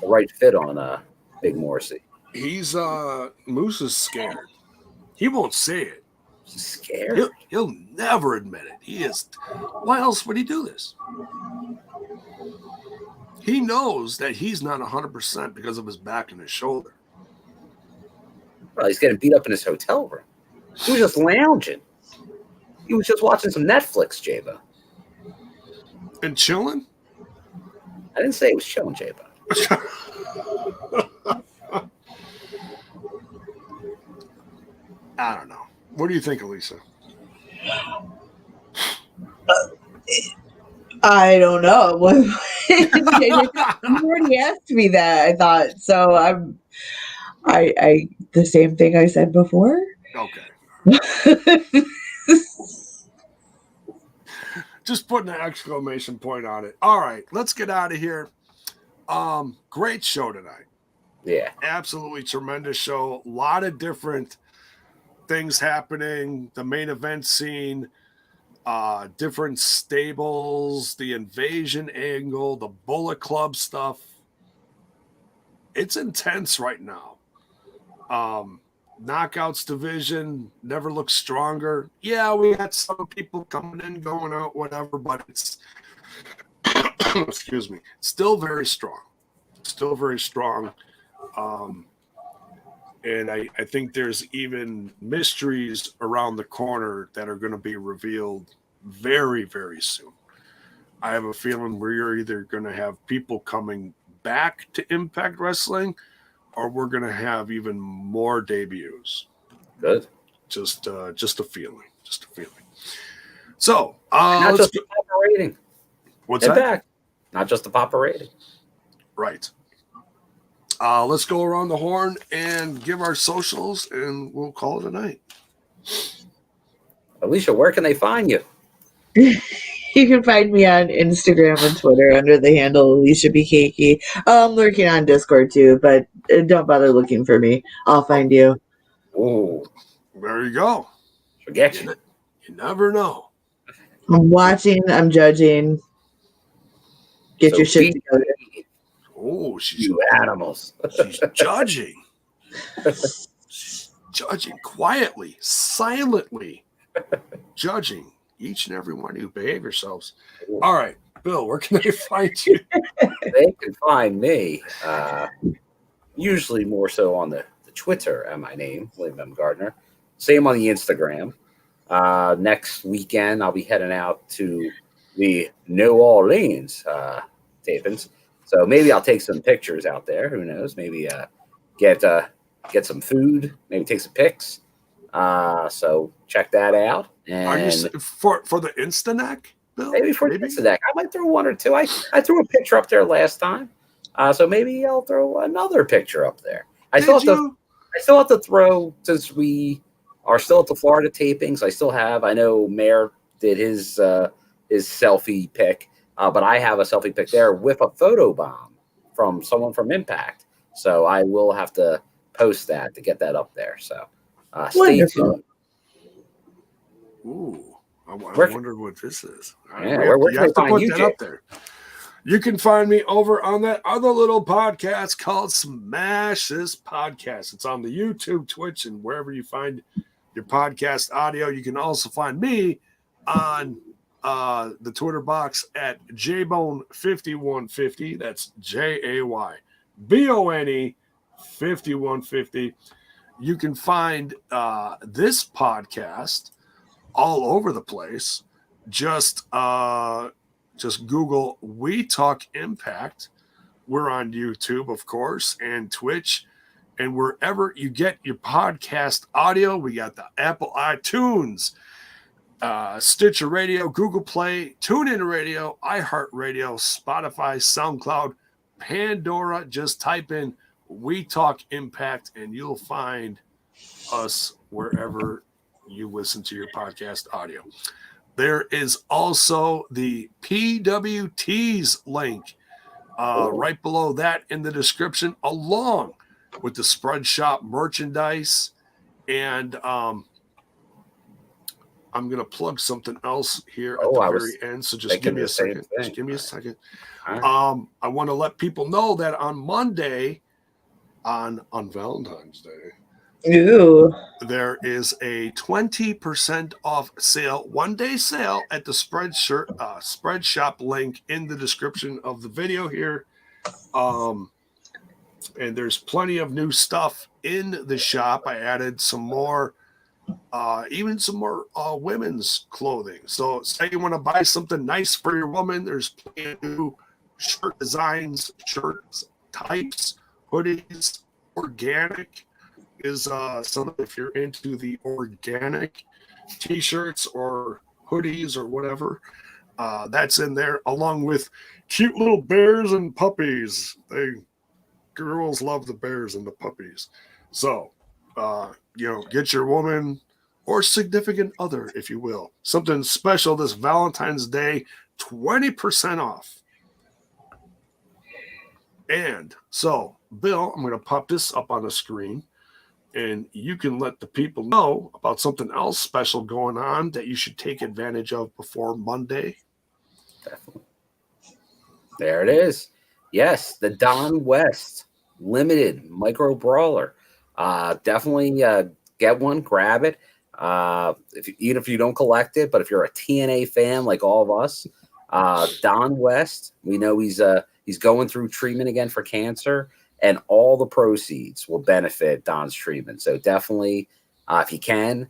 right fit on Big Morrissey. He's Moose is scared. He won't say it. He's scared. He'll never admit it. He is. Why else would he do this? He knows that he's not 100% because of his back and his shoulder. Well, he's getting beat up in his hotel room. He was just lounging. He was just watching some Netflix, Jabo. And chilling? I didn't say he was chilling, Jabo. I don't know. What do you think, Elisa? I don't know. You already asked me that, I thought. So I the same thing I said before. Okay. Just putting an exclamation point on it. All right, let's get out of here. Great show tonight. Yeah. Absolutely tremendous show. A lot of different things happening. The main event scene, different stables, the invasion angle, the Bullet Club stuff. It's intense right now. Knockouts division never looks stronger. Yeah, we had some people coming in, going out, whatever, but it's excuse me, still very strong. Still very strong. And I think there's even mysteries around the corner that are going to be revealed very, very soon. I have a feeling we're either going to have people coming back to Impact Wrestling, or we're going to have even more debuts. Good. Just a feeling. Just a feeling. So, not just the Papa rating. What's that? Back. Not just the Papa rating. Right. Let's go around the horn and give our socials, and we'll call it a night. Alicia, where can they find you? You can find me on Instagram and Twitter under the handle Alicia BKK. I'm lurking on Discord too, but don't bother looking for me. I'll find you. Oh, there you go. Forget you. You never know. I'm watching. I'm judging. Get your shit together. Oh, she's you animals. She's judging. She's judging quietly, silently, judging each and every one of you. Behave yourselves. All right, Bill, where can they find you? They can find me, usually more so on the Twitter at my name, William M. Gardner. Same on the Instagram. Next weekend, I'll be heading out to the New Orleans tapings. So maybe I'll take some pictures out there. Who knows? Maybe get some food. Maybe take some pics. So check that out. And are you for the Instanac, Bill? Maybe for the Instanac. I might throw one or two. I threw a picture up there last time. So maybe I'll throw another picture up there. I still have to throw, since we are still at the Florida tapings. I know Mayor did his selfie pic. But I have a selfie pic there with a photo bomb from someone from Impact. So I will have to post that to get that up there. So stay tuned. Ooh, I wonder what this is. Yeah, you have to put that up there. You can find me over on that other little podcast called Smash This Podcast. It's on the YouTube, Twitch, and wherever you find your podcast audio. You can also find me on the Twitter box at JBone5150. That's JAYBONE 5150. You can find this podcast all over the place. Just Google We Talk Impact. We're on YouTube, of course, and Twitch, and wherever you get your podcast audio. We got the Apple iTunes, Stitcher Radio, Google Play, TuneIn Radio, iHeartRadio, Spotify, SoundCloud, Pandora. Just type in We Talk Impact and you'll find us wherever you listen to your podcast audio. There is also the PWTs link right below that in the description, along with the Spread Shop merchandise and I'm going to plug something else here Oh, at the very end. So just give me a second. Just give me a second. Right. I want to let people know that on Monday, on Valentine's Day, Ooh. there is a 20% off sale, 1-day sale at the Spread Shop link in the description of the video here. And there's plenty of new stuff in the shop. I added some more, even some more women's clothing. So say you want to buy something nice for your woman, there's plenty of new shirt designs, shirts types, hoodies, organic is some, if you're into the organic t-shirts or hoodies or whatever, that's in there, along with cute little bears and puppies. Girls love the bears and the puppies. So get your woman or significant other, if you will, something special this Valentine's Day, 20% off. And so, Bill, I'm going to pop this up on the screen, and you can let the people know about something else special going on that you should take advantage of before Monday. Definitely. There it is. Yes, the Don West limited micro brawler. Definitely get one, grab it. Even if you don't collect it, but if you're a TNA fan like all of us, Don West, we know he's going through treatment again for cancer, and all the proceeds will benefit Don's treatment. So definitely, if you can,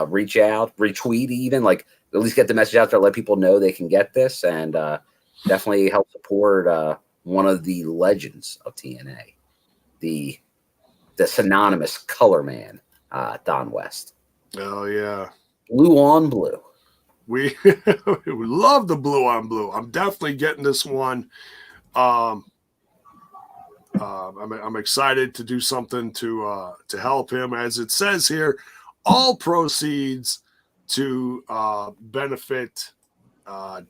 reach out, retweet, even at least get the message out there, let people know they can get this, and definitely help support one of the legends of TNA, the synonymous color man, Don West. Oh yeah, blue on blue. We love the blue on blue. I'm definitely getting this one. I'm excited to do something to help him, as it says here. All proceeds to benefit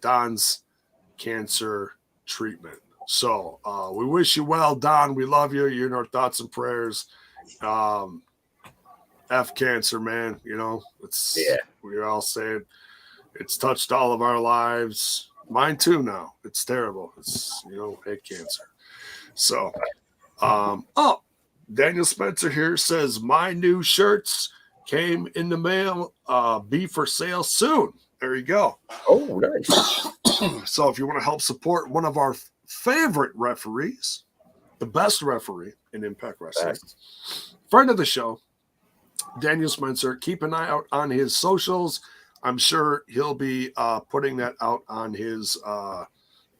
Don's cancer treatment. So we wish you well, Don. We love you. You're in our thoughts and prayers. F cancer, man. We're all saying it's touched all of our lives. Mine too now. It's terrible. It's, head cancer. So, Daniel Spencer here says, my new shirts came in the mail, be for sale soon. There you go. Oh, nice. So if you want to help support one of our favorite referees, the best referee in Impact Wrestling, friend of the show, Daniel Spencer, keep an eye out on his socials. I'm sure he'll be putting that out on his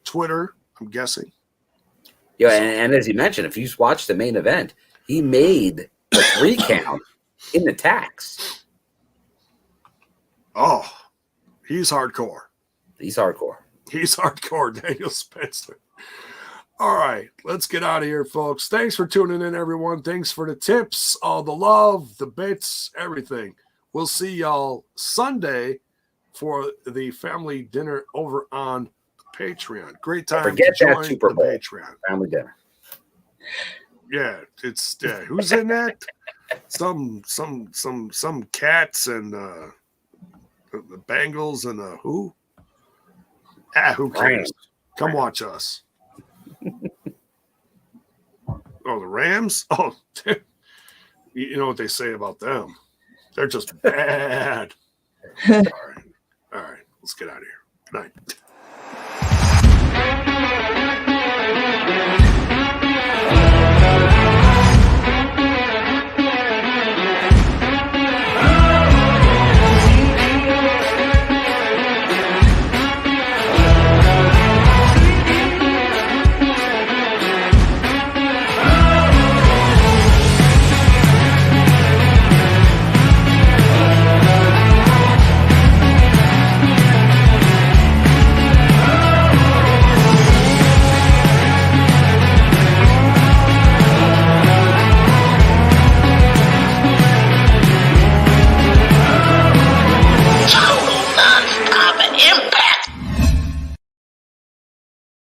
Twitter, I'm guessing. Yeah, and as you mentioned, if you watch the main event, he made the 3 count in the tax. Oh, he's hardcore. He's hardcore, Daniel Spencer. All right, let's get out of here, folks. Thanks for tuning in, everyone. Thanks for the tips, all the love, the bits, everything. We'll see y'all Sunday for the family dinner over on Patreon. Great time. Forget to join that Super Bowl. Patreon. Family dinner. Yeah, who's in that? some cats and the Bengals and who? Who cares? Rams. Come watch us. Oh, the Rams? Oh, you know what they say about them. They're just bad. All right. Let's get out of here. Good night.